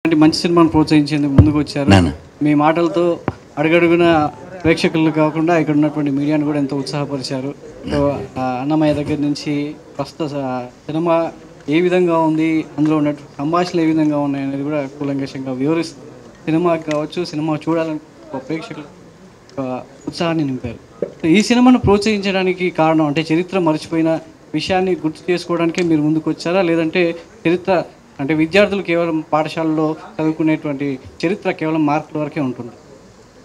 మంచి సినిమాను ప్రోత్సహించేందుకు ముందుకు వచ్చారు. మీ మాటలతో అడుగడుగున ప్రేక్షకులు కాకుండా ఇక్కడ ఉన్నటువంటి మీడియాను కూడా ఎంతో ఉత్సాహపరిచారు. సో అన్నమయ్య దగ్గర నుంచి ప్రస్తుత సినిమా ఏ విధంగా ఉంది, అందులో ఉన్నటువంటి సంభాషణలు ఏ విధంగా ఉన్నాయి అనేది కూడా కూలంకషంగా వివరిస్తూ సినిమాకి కావచ్చు, సినిమా చూడాలని ప్రేక్షకులు ఉత్సాహాన్ని నింపారు. ఈ సినిమాను ప్రోత్సహించడానికి కారణం అంటే చరిత్ర మర్చిపోయిన విషయాన్ని గుర్తు చేసుకోవడానికే మీరు ముందుకు వచ్చారా, లేదంటే చరిత్ర అంటే విద్యార్థులు కేవలం పాఠశాలలో చదువుకునేటువంటి చరిత్ర కేవలం మార్కుల వరకే ఉంటుంది,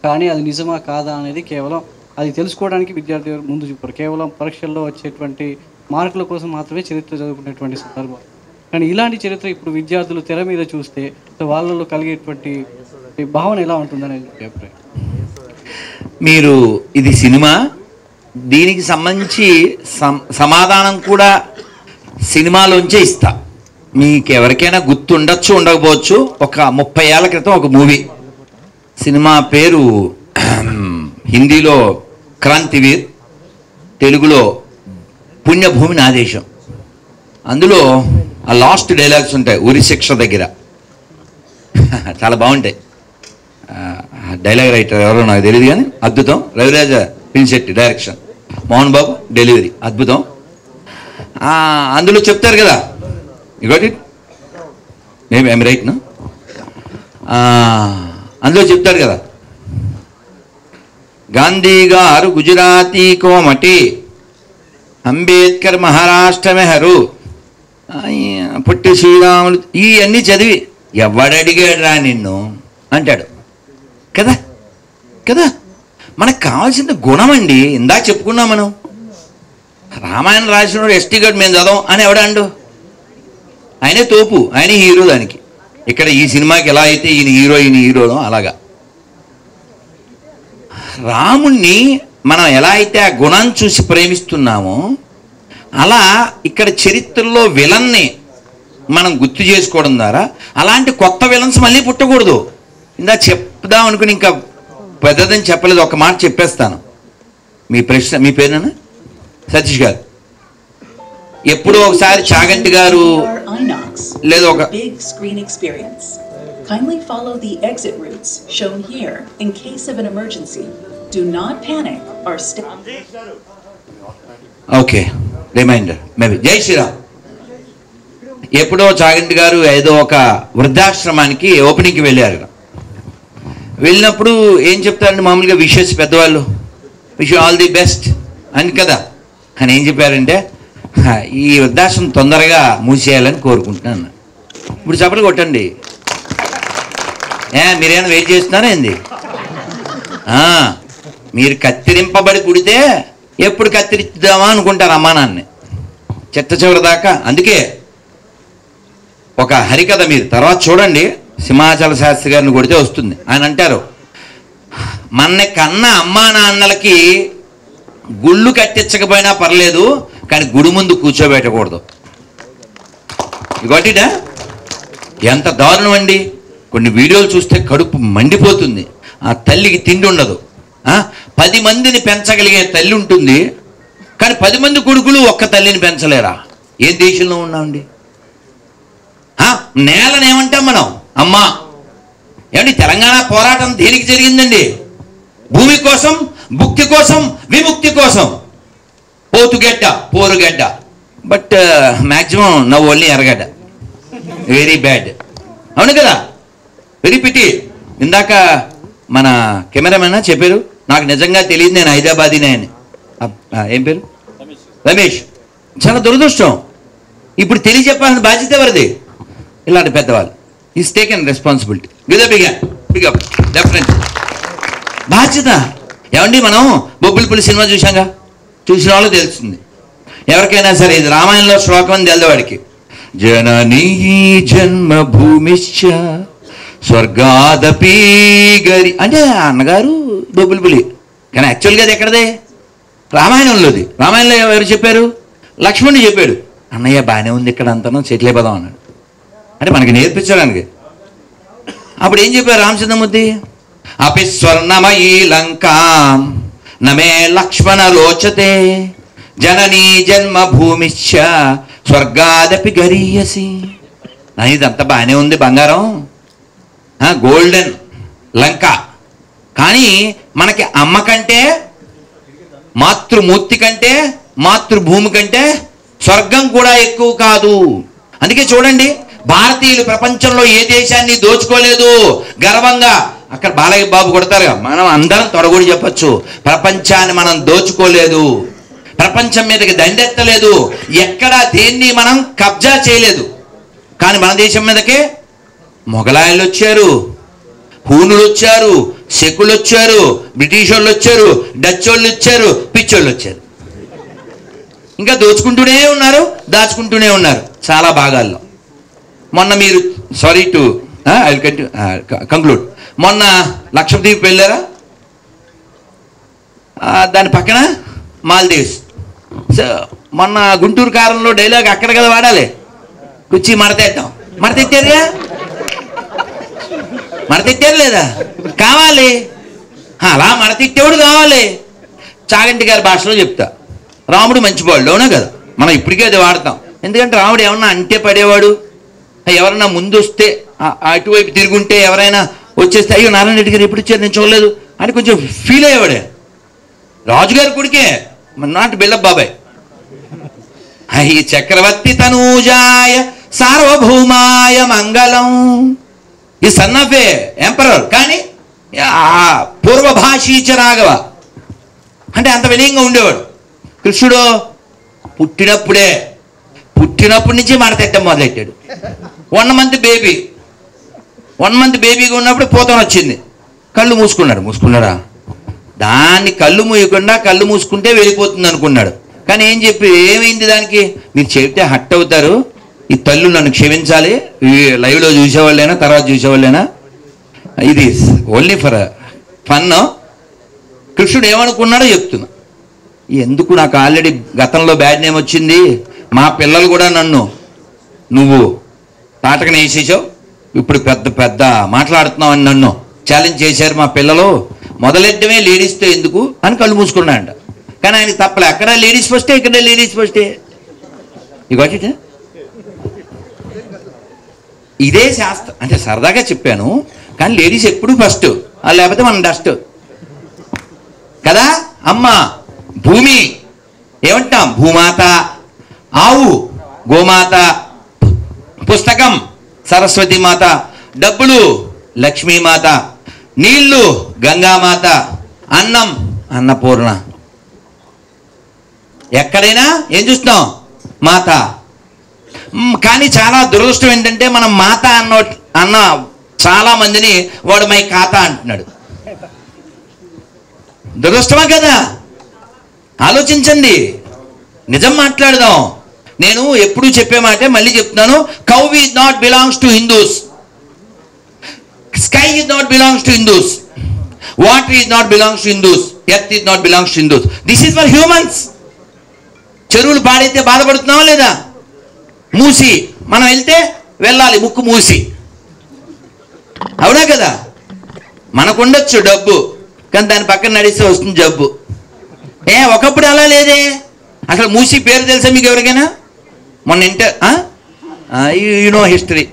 కానీ అది నిజమా కాదా అనేది కేవలం అది తెలుసుకోవడానికి విద్యార్థి ముందు చూపారు. కేవలం పరీక్షల్లో వచ్చేటువంటి మార్కుల కోసం మాత్రమే చరిత్ర చదువుకునేటువంటి సందర్భం. కానీ ఇలాంటి చరిత్ర ఇప్పుడు విద్యార్థులు తెర మీద చూస్తే వాళ్ళలో కలిగేటువంటి భావన ఎలా ఉంటుందనేది అభిప్రాయం. మీరు ఇది సినిమా, దీనికి సంబంధించి సమాధానం కూడా సినిమాలోంచే ఇస్తా. మీకు ఎవరికైనా గుర్తుండొచ్చు ఉండకపోవచ్చు, ఒక 30 ఏళ్ల క్రితం ఒక మూవీ, సినిమా పేరు హిందీలో క్రాంతివీర్, తెలుగులో పుణ్యభూమి నా దేశం. అందులో ఆ లాస్ట్ డైలాగ్స్ ఉంటాయి ఉరి శిక్ష దగ్గర, చాలా బాగుంటాయి. డైలాగ్ రైటర్ ఎవరో నాకు తెలియదు కానీ అద్భుతం. రవిరాజ పిలిశెట్టి డైరెక్షన్, మోహన్ బాబు డెలివరీ అద్భుతం. అందులో చెప్తారు కదా, you got it, maybe I'm right నా, అందులో చెప్తారు కదా, గాంధీ గారు గుజరాతీ కోమటి, అంబేద్కర్ మహారాష్ట్ర మెహరు, పుట్టి శ్రీరాములు, ఇవన్నీ చదివి ఎవడడిగాడు రా నిన్ను అంటాడు కదా కదా. మనకు కావాల్సిన గుణం అండి. ఇందాక చెప్పుకున్నాం మనం, రామాయణం రాసినోడు ఎస్టీ గారు మేము చదవం అని ఎవడండు, ఆయనే తోపు, ఆయనే హీరో. దానికి ఇక్కడ ఈ సినిమాకి ఎలా అయితే ఈయన హీరోనో అలాగా రాముణ్ణి మనం ఎలా అయితే ఆ గుణాన్ని చూసి ప్రేమిస్తున్నామో అలా ఇక్కడ చరిత్రలో విలన్ని మనం గుర్తు చేసుకోవడం ద్వారా అలాంటి కొత్త విలన్స్ మళ్ళీ పుట్టకూడదు. ఇందా చెప్దాం అనుకుని ఇంకా పెద్దదని చెప్పలేదు, ఒక మాట చెప్పేస్తాను. మీ ప్రశ్న, మీ పేరునా సతీష్ గారు, ఎప్పుడో ఒకసారి చాగంటి గారు లేదు ఒక Kindly follow the exit routes shown here in case of an emergency. Do not panic or stay. Okay, reminder maybe. జై శ్రీరామ్. ఎప్పుడో చాగంటి గారు ఏదో ఒక వృద్ధాశ్రమానికి ఓపెనింగ్కి వెళ్ళారు. వెళ్ళినప్పుడు ఏం చెప్తారండి మామూలుగా విషెస్ పెద్దవాళ్ళు, విష్ ఆల్ ది బెస్ట్ అని కదా. కానీ ఏం చెప్పారంటే, ఈ వృద్ధాశ్రమం తొందరగా మూసేయాలని కోరుకుంటున్నాను. ఇప్పుడు చప్పట్లు కొట్టండి. మీరేమైనా వెయిట్ చేస్తున్నారా ఏంది? మీరు కత్తిరింపబడి పుడితే ఎప్పుడు కత్తిరిద్దామా అనుకుంటారు అమ్మా నాన్ని చెత్త చివరి దాకా. అందుకే ఒక హరికథ మీరు తర్వాత చూడండి, సింహాచల శాస్త్రి గారిని కొడితే వస్తుంది. ఆయన అంటారు, మన కన్న అమ్మా నాన్నలకి గుళ్ళు కట్టించకపోయినా పర్లేదు కానీ గుడి ముందు కూర్చోబెట్టకూడదు. ఇగోటిడా ఎంత దారుణం అండి. కొన్ని వీడియోలు చూస్తే కడుపు మండిపోతుంది. ఆ తల్లికి తిండి ఉండదు. 10 మందిని పెంచగలిగే తల్లి ఉంటుంది, కానీ 10 మంది కొడుకులు ఒక్క తల్లిని పెంచలేరా? ఏ దేశంలో ఉన్నామండి? నేలని ఏమంటాం మనం? అమ్మా. ఏమండి తెలంగాణ పోరాటం దేనికి జరిగిందండి? భూమి కోసం, భుక్తి కోసం, విముక్తి కోసం. పోతుగడ్డ, పోరుగడ్డ, బట్ మ్యాక్సిమం నవ్వు ఓన్లీ ఎర్రగడ్డ. Very bad. అవును కదా, వెరీ పిటి. ఇందాక మన కెమెరామెన్ చెప్పారు, నాకు నిజంగా తెలియదు, నేను హైదరాబాదీనే అని. ఏం పేరు? రమేష్. చాలా దురదృష్టం. ఇప్పుడు తెలియజెప్పాల్సిన బాధ్యత ఎవరిది? ఇలాంటి పెద్దవాళ్ళు. Is taken responsibility. బిగప్ డెఫినెట్ బాధ్యత. ఏమండి మనం బొబ్బులపల్లి సినిమా చూసాంగా, చూసిన వాళ్ళు తెలుస్తుంది. ఎవరికైనా సరే ఇది రామాయణంలో శ్లోకం అని తెలవాడికి, జననీ జన్మభూమిశ్చ స్వర్గాదపి గరి అంటే అన్నగారు బొబ్బులపల్లి, కానీ యాక్చువల్గా అది ఎక్కడదే? రామాయణంలోది. రామాయణంలో ఎవరు చెప్పారు? లక్ష్మణుడు చెప్పాడు. అన్నయ్య బాగానే ఉంది ఇక్కడ అంతను, సెటిల్ అయిపోదాం అన్నాడు. అంటే మనకి నేర్పించడానికి. అప్పుడు ఏం చెప్పారు రామచంద్రమూర్తి? అపి స్వర్ణమయీ లంకాం నమే లక్ష్మణ రోచతే జననీ జన్మభూమిశ్చ స్వర్గాదపి గరీయసి. ఇదంతా బాగానే ఉంది బంగారం, గోల్డెన్ లంక. కానీ మనకి అమ్మ కంటే, మాతృమూర్తి కంటే, మాతృభూమి కంటే స్వర్గం కూడా ఎక్కువ కాదు. అందుకే చూడండి, భారతీయులు ప్రపంచంలో ఏ దేశాన్ని దోచుకోలేదు. గర్వంగా అక్కడ బాలయ్య బాబు కొడతారుగా, మనం అందరం తొడగొడి చెప్పచ్చు, ప్రపంచాన్ని మనం దోచుకోలేదు, ప్రపంచం మీదకి దండెత్తలేదు, ఎక్కడా దేన్ని మనం కబ్జా చేయలేదు. కానీ మన దేశం మీదకే మొఘలాయలు వచ్చారు, హూనులు వచ్చారు, శకులు వచ్చారు, బ్రిటిష్ వాళ్ళు వచ్చారు, డచ్ వాళ్ళు వచ్చారు, పిచ్చోళ్ళు వచ్చారు. ఇంకా దోచుకుంటూనే ఉన్నారు, దాచుకుంటూనే ఉన్నారు చాలా భాగాల్లో. మొన్న మీరు సారీ టు ఐ కంక్లూడ్, మొన్న లక్షద్వీప్ వెళ్ళారా? దాని పక్కన మాల్దీవ్స్. సో మొన్న గుంటూరు కారంలో డైలాగ్ అక్కడ కదా వాడాలి, కుర్చీ మడతెట్టాం. మడతెట్టారుగా, మడతెట్టారు లేదా? కావాలి, అలా మడతెట్టేవాడు కావాలి. చాగంటి గారి భాషలో చెప్తా, రాముడు మంచివాళ్ళు, అవునా కదా? మనం ఇప్పటికే అది వాడతాం. ఎందుకంటే రాముడు ఏమన్నా అంటే పడేవాడు, ఎవరన్నా ముందు వస్తే అటువైపు తిరుగుంటే ఎవరైనా వచ్చేస్తే అయ్యో నారాయణ రెడ్డి గారు ఎప్పుడు వచ్చారు నేను చూడలేదు అని కొంచెం ఫీల్ అయ్యేవాడే. రాజుగారి కొడుకే, నాటి బిల్లప్ బాబాయ్. అయ్యి చక్రవర్తి తనూజాయ సార్వభౌమాయ మంగళం, ఈ సన్ ఆఫ్ ఏ ఎంపరర్. కానీ పూర్వభాషీచ రాఘవ అంటే అంత వినయంగా ఉండేవాడు. కృష్ణుడు పుట్టినప్పటి నుంచి మడతెట్టం మొదలెట్టాడు. 1 month బేబీగా ఉన్నప్పుడు పోతన వచ్చింది, కళ్ళు మూసుకున్నాడా? దాన్ని కళ్ళు మూయకుండా కళ్ళు మూసుకుంటే వెళ్ళిపోతుంది అనుకున్నాడు. కానీ ఏమైంది దానికి? మీరు చెప్తే హట్ అవుతారు, ఈ తల్లు నన్ను క్షమించాలి, లైవ్లో చూసేవాళ్ళైనా తర్వాత చూసేవాళ్ళైనా, ఇది ఓన్లీ ఫర్ ఫన్. కృష్ణుడు ఏమనుకున్నాడో చెప్తున్నా. ఎందుకు నాకు ఆల్రెడీ గతంలో బ్యాడ్ నేమ్ వచ్చింది, మా పిల్లలు కూడా నన్ను నువ్వు తాటకన వేసేసావు, ఇప్పుడు పెద్ద మాట్లాడుతున్నావు అని నన్ను ఛాలెంజ్ చేశారు మా పిల్లలు, మొదలెట్టమే లేడీస్తో ఎందుకు అని కళ్ళు మూసుకున్నాడంట. కానీ ఆయనకి తప్పలే, అక్కడ లేడీస్ ఫస్టే, ఇక్కడ లేడీస్ ఫస్టే. ఇగోట ఇదే శాస్త్రం అంటే సరదాగా చెప్పాను, కానీ లేడీస్ ఎప్పుడు ఫస్ట్, లేకపోతే మనం డస్ట్ కదా. అమ్మ భూమి ఏమంటాం? భూమాత. ఆవు గోమాత, పుస్తకం సరస్వతి మాత, డబ్బులు లక్ష్మీమాత, నీళ్లు గంగామాత, అన్నం అన్నపూర్ణ. ఎక్కడైనా ఏం చూస్తున్నాం? మాత. కానీ చాలా దురదృష్టం ఏంటంటే మనం మాత అన్న చాలా మందిని వాడు మై ఖాతా అంటున్నాడు. దురదృష్టమా కదా? ఆలోచించండి, నిజం మాట్లాడదాం. నేను ఎప్పుడు చెప్పే మాటే మళ్ళీ చెప్తున్నాను, cow is not belongs to Hindus, sky is not belongs to Hindus, water is not belongs to Hindus, earth is not belongs to Hindus. This is for humans. చెరువులు పాడైతే బాధపడుతున్నావా లేదా? మూసి మనం వెళ్తే వెళ్ళాలి, ముక్కు మూసి, అవునా కదా? మనకు ఉండొచ్చు డబ్బు, కానీ దాని పక్కన నడిస్తే వస్తుంది జబ్బు. ఒకప్పుడు అలా లేదే. అసలు మూసి పేరు తెలుసా మీకు ఎవరికైనా? మొన్న హిస్టరీ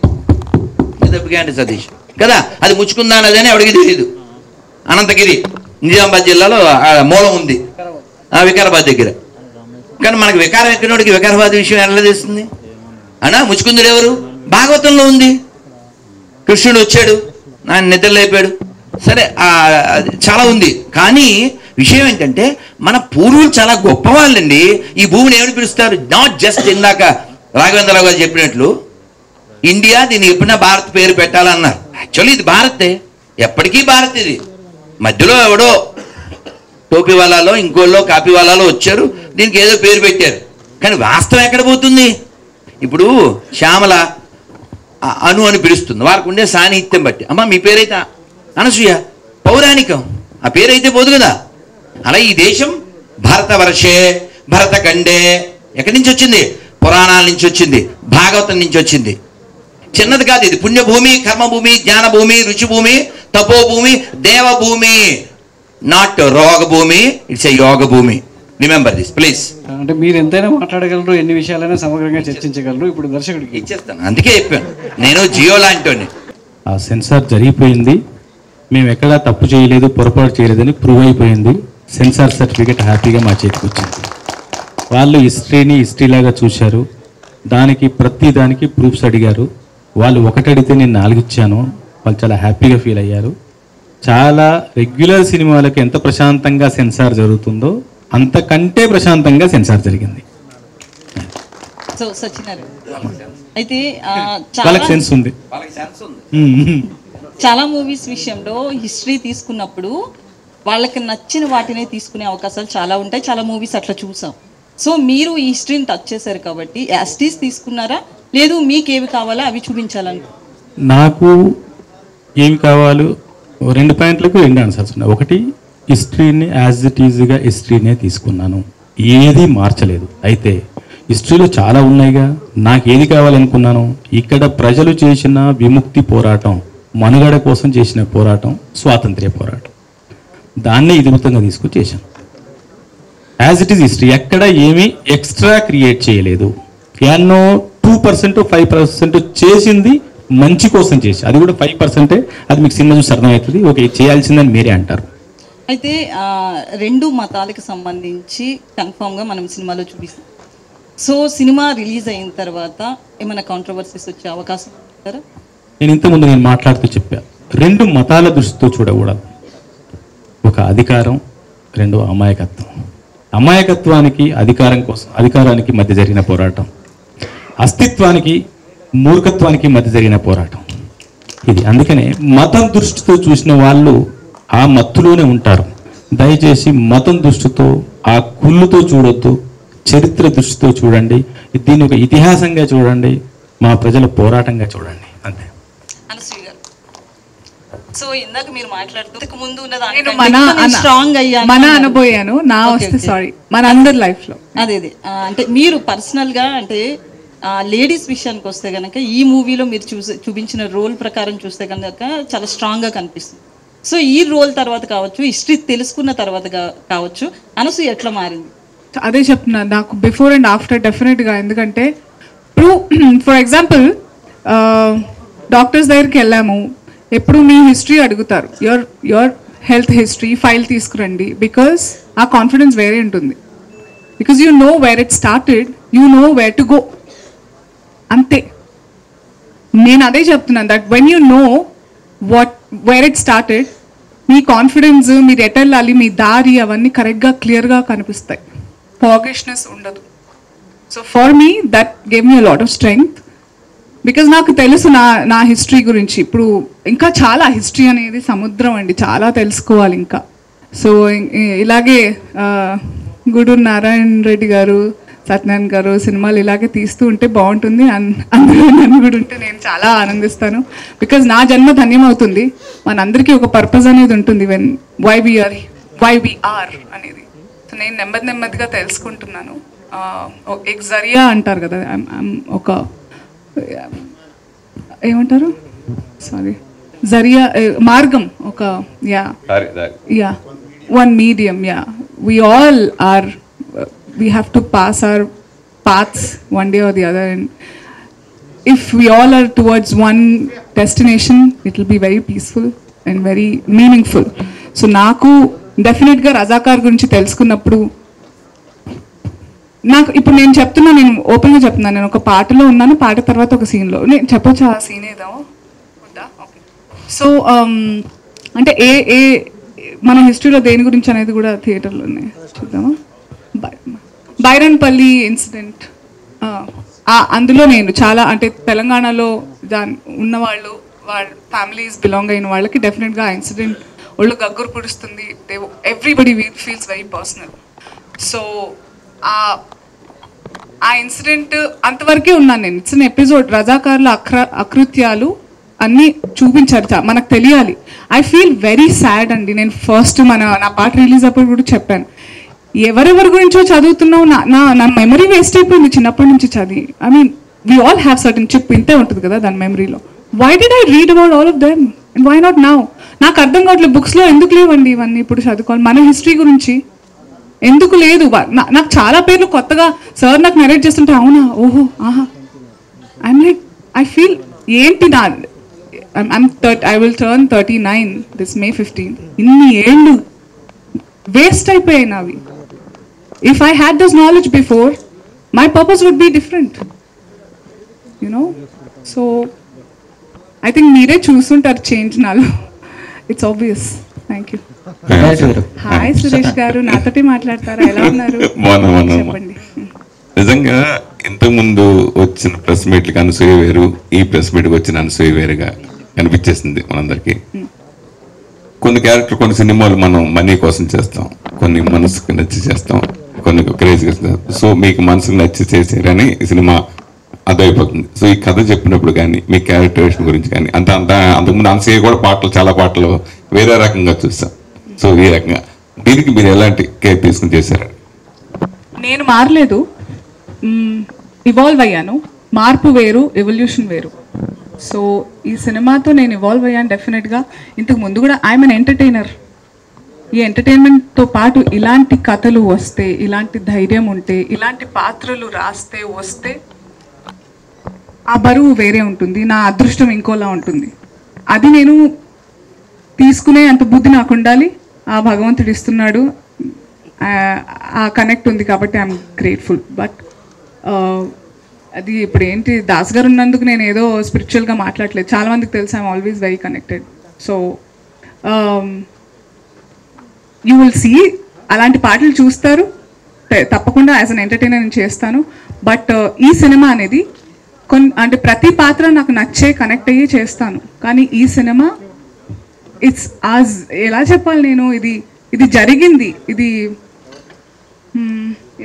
అంటే సతీష్ కదా, అది ముచ్చుకుందా అన్నదని ఎవరికి తెలియదు. అనంతగిరి నిజామాబాద్ జిల్లాలో మూలం ఉంది, వికారాబాద్ దగ్గర. కానీ మనకు వికారం ఎక్కినోడికి వికారాబాద్ విషయం ఎలా తెలుస్తుంది? ముచ్చుకుందుడు ఎవరు? భాగవతంలో ఉంది. కృష్ణుడు వచ్చాడు, ఆయన నిద్రలేపాడు, సరే చాలా ఉంది. కానీ విషయం ఏంటంటే మన పూర్వులు చాలా గొప్పవాళ్ళండి. ఈ భూమిని ఏమని పిలుస్తారు? నాట్ జస్ట్ ఇందాక రాఘవేంద్రరావు గారు చెప్పినట్లు ఇండియా, దీన్ని ఎప్పుడైనా భారత్ పేరు పెట్టాలన్నారు. యాక్చువల్లీ ఇది భారతే, ఎప్పటికీ భారత్. ఇది మధ్యలో ఎవడో టోపీ వాళ్ళలో ఇంకోళ్ళో కాపీ వాళ్ళలో వచ్చారు, దీనికి ఏదో పేరు పెట్టారు. కానీ వాస్తవం ఎక్కడ పోతుంది? ఇప్పుడు శ్యామల అను అని పిలుస్తుంది, వారికి ఉండే సాన్నిహిత్యం బట్టి. అమ్మ మీ పేరైతే అనసూయ, పౌరాణికం, ఆ పేరైతే పోదు కదా. అలా ఈ దేశం భారతవర్షే, భరతఖండే ఎక్కడి నుంచి వచ్చింది? పురాణాల నుంచి వచ్చింది, భాగవతం నుంచి వచ్చింది. చిన్నది కాదు ఇది. పుణ్యభూమి, కర్మభూమి, జ్ఞానభూమి, రుచిభూమి, తపోభూమి, దేవభూమి, నాట్ రోగభూమి, ఇట్స్ ఎ యోగ భూమి. Remember this please. అంటే మీరు ఎంతైనా మాట్లాడగలరు, ఎన్ని విషయాలైనా సమగ్రంగా చర్చించగలరు. ఇప్పుడు దర్శకుడికి ఇచ్చేస్తాను, అందుకే చెప్పాను నేను జియో లాంటి ఆ సెన్సార్ జరిగిపోయింది, మేము ఎక్కడా తప్పు చేయలేదు, పొరపాటు చేయలేదని ప్రూవ్ అయిపోయింది. సెన్సార్ సర్టిఫికేట్ హ్యాపీగా మా చేతికి వచ్చింది. వాళ్ళు హిస్టరీని హిస్టరీలాగా చూశారు, దానికి ప్రతి దానికి ప్రూఫ్స్ అడిగారు. వాళ్ళు ఒకటి అడిగితే నేను 4 ఇచ్చాను. వాళ్ళు చాలా హ్యాపీగా ఫీల్ అయ్యారు. చాలా రెగ్యులర్ సినిమాలకు ఎంత ప్రశాంతంగా సెన్సార్ జరుగుతుందో అంతకంటే ప్రశాంతంగా సెన్సార్ జరిగింది. సో సచినారు అయితే వాళ్ళకి సెన్స్ ఉంది. చాలా మూవీస్ విషయంలో హిస్టరీ తీసుకున్నప్పుడు వాళ్ళకి నచ్చిన వాటినే తీసుకునే అవకాశాలు చాలా ఉంటాయి. చాలా మూవీస్ అట్లా చూసాం. సో మీరు ఈ హిస్టరీని టచ్ చేశారు కాబట్టి యాస్టీస్ తీసుకున్నారా, లేదు మీకు ఏవి కావాలో అవి చూపించాలని? నాకు ఏమి కావాలో 2 పాయింట్లకు 2 ఆన్సర్స్ ఉన్నాయి. ఒకటి, హిస్టరీని యాజ్ ఇట్ ఈజ్గా హిస్టరీనే తీసుకున్నాను, ఏది మార్చలేదు. అయితే హిస్టరీలో చాలా ఉన్నాయిగా, నాకు ఏది కావాలనుకున్నాను, ఇక్కడ ప్రజలు చేసిన విముక్తి పోరాటం, మనుగడ కోసం చేసిన పోరాటం, స్వాతంత్ర్య పోరాటం, దాన్నే ఇదివృత్తంగా తీసుకుని చేశాను. యాజ్ ఇట్ ఈస్ హిస్టరీ, ఎక్కడ ఏమీ ఎక్స్ట్రా క్రియేట్ చేయలేదు. ఎన్నో 2% 5% చేసింది మంచి కోసం చేసి, అది కూడా 5%. అది మీకు సినిమా చూసి అర్థమవుతుంది. ఓకే, చేయాల్సిందని మీరే అంటారు. అయితే 2 మతాలకు సంబంధించి కన్ఫామ్గా మనం సినిమాలో చూపిస్తాం. సో సినిమా రిలీజ్ అయిన తర్వాత ఏమైనా కాంట్రవర్సీస్ వచ్చే అవకాశం ఉంటారా? నేను ఇంతకుముందు మాట్లాడుతూ చెప్పాను, 2 మతాల దృష్టితో చూడకూడదు. ఒక అధికారం, 2 అమాయకత్వం. అమాయకత్వానికి అధికారానికి మధ్య జరిగిన పోరాటం, అస్తిత్వానికి మూర్ఖత్వానికి మధ్య జరిగిన పోరాటం ఇది. అందుకనే మతం దృష్టితో చూసిన వాళ్ళు ఆ మత్తులోనే ఉంటారు. దయచేసి మతం దృష్టితో, ఆ కుళ్ళుతో చూడొద్దు, చరిత్ర దృష్టితో చూడండి. దీన్ని ఒక ఇతిహాసంగా చూడండి, మా ప్రజల పోరాటంగా చూడండి, అంతే. సో ఇందాక మీరు మాట్లాడుతూ ముందు మన అనబోయాను నా వస్తే సారీ మన అందరి లైఫ్ లో అదే అంటే మీరు పర్సనల్ గా అంటే లేడీస్ విషయానికి వస్తే కనుక ఈ మూవీలో మీరు చూపించిన రోల్ ప్రకారం చూస్తే కనుక చాలా స్ట్రాంగ్ గా కనిపిస్తుంది. సో ఈ రోల్ తర్వాత కావచ్చు, హిస్టరీ తెలుసుకున్న తర్వాత కావచ్చు, అనసూయ ఎట్లా మారింది? అదే చెప్తున్నా, నాకు బిఫోర్ అండ్ ఆఫ్టర్ డెఫినెట్ గా. ఎందుకంటే ఫర్ ఎగ్జాంపుల్ డాక్టర్స్ దగ్గరికి వెళ్ళాము, ఎప్పుడు మీ హిస్టరీ అడుగుతారు, యువర్ హెల్త్ హిస్టరీ ఫైల్ తీసుకురండి. బికాస్ ఆ కాన్ఫిడెన్స్ వేరే ఉంటుంది. Because you know where it started, you know where to go, అంతే. నేను అదే చెప్తున్నాను, that when you know where it started, me confidence, మీరు ఎటు వెళ్ళాలి, మీ దారి, అవన్నీ కరెక్ట్గా క్లియర్గా కనిపిస్తాయి. ఫాగిష్నెస్ ఉండదు. So for me that gave me a lot of strength. Because నాకు తెలుసు నా హిస్టరీ గురించి. ఇప్పుడు ఇంకా చాలా హిస్టరీ అనేది సముద్రం అండి, చాలా తెలుసుకోవాలి ఇంకా. సో ఇలాగే గూడూరు నారాయణ రెడ్డి గారు, సత్యనారాయణ గారు సినిమాలు ఇలాగే తీస్తూ ఉంటే బాగుంటుంది. అందులో నన్ను కూడా ఉంటే నేను చాలా ఆనందిస్తాను. బికాజ్ నా జన్మ ధన్యమవుతుంది. మనందరికీ ఒక పర్పస్ అనేది ఉంటుంది, వై వి ఆర్ అనేది. సో నేను నెమ్మదిగా తెలుసుకుంటున్నాను. ఎక్ జరియా అంటారు కదా, ఒక ఏమంటారు, సారీ, జరియా మార్గం, ఒక one medium. we all are, we have to pass our paths one day or the other, and if we all are towards one destination, it will be very peaceful and very meaningful. So నాకు డెఫినెట్గా రజాకార్ గురించి తెలుసుకున్నప్పుడు నాకు ఇప్పుడు నేను చెప్తున్నా, నేను ఓపెన్గా చెప్తున్నాను, నేను ఒక పాటలో ఉన్నాను, పాట తర్వాత ఒక సీన్లో. నేను చెప్పొచ్చు ఆ సీన్ ఏదో? ఓకే. సో అంటే ఏ మన హిస్టరీలో దేని గురించి అనేది కూడా థియేటర్లోనే చూద్దామా. బైరన్పల్లి ఇన్సిడెంట్, అందులో నేను చాలా అంటే తెలంగాణలో ఉన్నవాళ్ళు, వాళ్ళ ఫ్యామిలీస్ బిలాంగ్ అయిన వాళ్ళకి డెఫినెట్గా ఆ ఇన్సిడెంట్ ఒళ్ళు గగ్గురు పుడుస్తుంది. Everybody feels very personal. So ఆ ఇన్సిడెంట్ అంతవరకే ఉన్నాను నేను. It's an episode. రజాకార్ల అకృత్యాలు అన్నీ చూపించారు, మనకు తెలియాలి. ఐ ఫీల్ వెరీ సాడ్ అండి. నేను ఫస్ట్ నా పాట రిలీజ్ అప్పుడు కూడా చెప్పాను, ఎవరెవరి గురించో చదువుతున్నావు, నా మెమరీ వేస్ట్ అయిపోయింది చిన్నప్పటి నుంచి చదివి. I mean we all have certain chip, ఇంతే ఉంటుంది కదా దాని మెమరీలో. Why did I read about all of them and why not now? నాకు అర్థం కావట్లేదు, బుక్స్లో ఎందుకు లేవండి ఇవన్నీ ఇప్పుడు చదువుకోవాలి. మన హిస్టరీ గురించి ఎందుకు లేదు? నాకు చాలా పేర్లు కొత్తగా సార్ నాకు నెరేట్ చేస్తుంటే, అవునా, ఓహో, ఆహా, ఐఎమ్ లైక్, ఐ ఫీల్ ఏంటి I will turn 39 this May 15th. ఇన్ని ఏళ్ళు వేస్ట్ అయిపోయాయి నావి. If I had this knowledge before, my purpose would be different. You know? So, I think మీరే చూస్తుంటారు చేంజ్ నాలో. It's obvious. Thank you. Hi Suresh గారు, నాతోటి మాట్లాడతారా? ఎలా ఉన్నారు? చెప్పండి. నిజంగా ఇంతకుముందు వచ్చిన ప్రెస్ మీట్లకి అనసూయ వేరు, ఈ ప్రెస్ మీట్కి వచ్చిన అనసూయ వేరుగా కనిపించేసింది మనందరికీ. కొన్ని క్యారెక్టర్, కొన్ని సినిమాలు మనం మనీ కోసం చేస్తాం, కొన్ని మనసుకు నచ్చి చేస్తాం, కొన్ని క్రేజ్ చేస్తాం. సో మీకు మనసుకు నచ్చి చేసారని ఈ సినిమా అదైపోతుంది. సో ఈ కథ చెప్పినప్పుడు కానీ మీ క్యారెక్టరేషన్ గురించి కానీ అంతకుముందు అనసూయ కూడా పాటలు, చాలా పాటలు వేరే రకంగా చూస్తాం. సో ఈ రకంగా దీనికి మీరు ఎలాంటి కేర్ తీసుకుని చేశారు? నేను మారలేదు, ఇవాల్వ్ అయ్యాను. మార్పు వేరు, ఎవల్యూషన్ వేరు. సో ఈ సినిమాతో నేను ఇవాల్వ్ అయ్యాను డెఫినెట్గా. ఇంతకు ముందు కూడా ఐఎమ్ అన్ ఎంటర్టైనర్. ఈ ఎంటర్టైన్మెంట్తో పాటు ఇలాంటి కథలు వస్తే, ఇలాంటి ధైర్యం ఉంటే, ఇలాంటి పాత్రలు రాస్తే వస్తే ఆ బరువు వేరే ఉంటుంది, నా అదృష్టం ఇంకోలా ఉంటుంది. అది నేను తీసుకునే అంత బుద్ధి నాకు ఉండాలి. ఆ భగవంతుడు ఇస్తున్నాడు, ఆ కనెక్ట్ ఉంది కాబట్టి ఐఎమ్ గ్రేట్ఫుల్. బట్ అది ఇప్పుడు ఏంటి, దాస్ గారు ఉన్నందుకు నేను ఏదో స్పిరిచువల్గా మాట్లాడలేదు. చాలామందికి తెలుసు I'm always very connected. So you will see, అలాంటి పాటలు చూస్తారు తప్పకుండా. యాజ్ అన్ ఎంటర్టైనర్ నేను చేస్తాను. బట్ ఈ సినిమా అనేది అంటే ప్రతి పాత్ర నాకు నచ్చే, కనెక్ట్ అయ్యి చేస్తాను. కానీ ఈ సినిమా ఇట్స్ ఆజ్, ఎలా చెప్పాలి నేను, ఇది జరిగింది, ఇది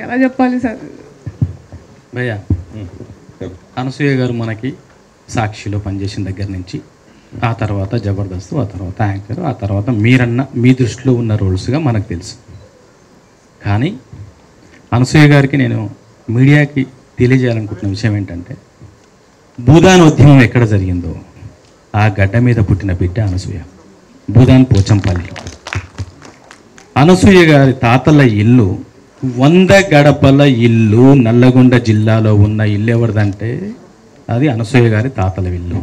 ఎలా చెప్పాలి సార్? భయ్యా, అనసూయ గారు మనకి సాక్షిలో పనిచేసిన దగ్గర నుంచి, ఆ తర్వాత జబర్దస్త్, ఆ తర్వాత యాంకర్, ఆ తర్వాత మీరన్న మీ దృష్టిలో ఉన్న రోల్స్గా మనకు తెలుసు. కానీ అనసూయ గారికి నేను మీడియాకి తెలియజేయాలనుకుంటున్న విషయం ఏంటంటే, భూదాన్ ఉద్యమం ఎక్కడ జరిగిందో ఆ గడ్డ మీద పుట్టిన బిడ్డ అనసూయ. భూదాన్ పోచంపల్లి. అనసూయ గారి తాతల ఇల్లు 100 గడపల ఇల్లు. నల్లగొండ జిల్లాలో ఉన్న ఇల్లు ఎవరిదంటే అది అనసూయ గారి తాతల ఇల్లు.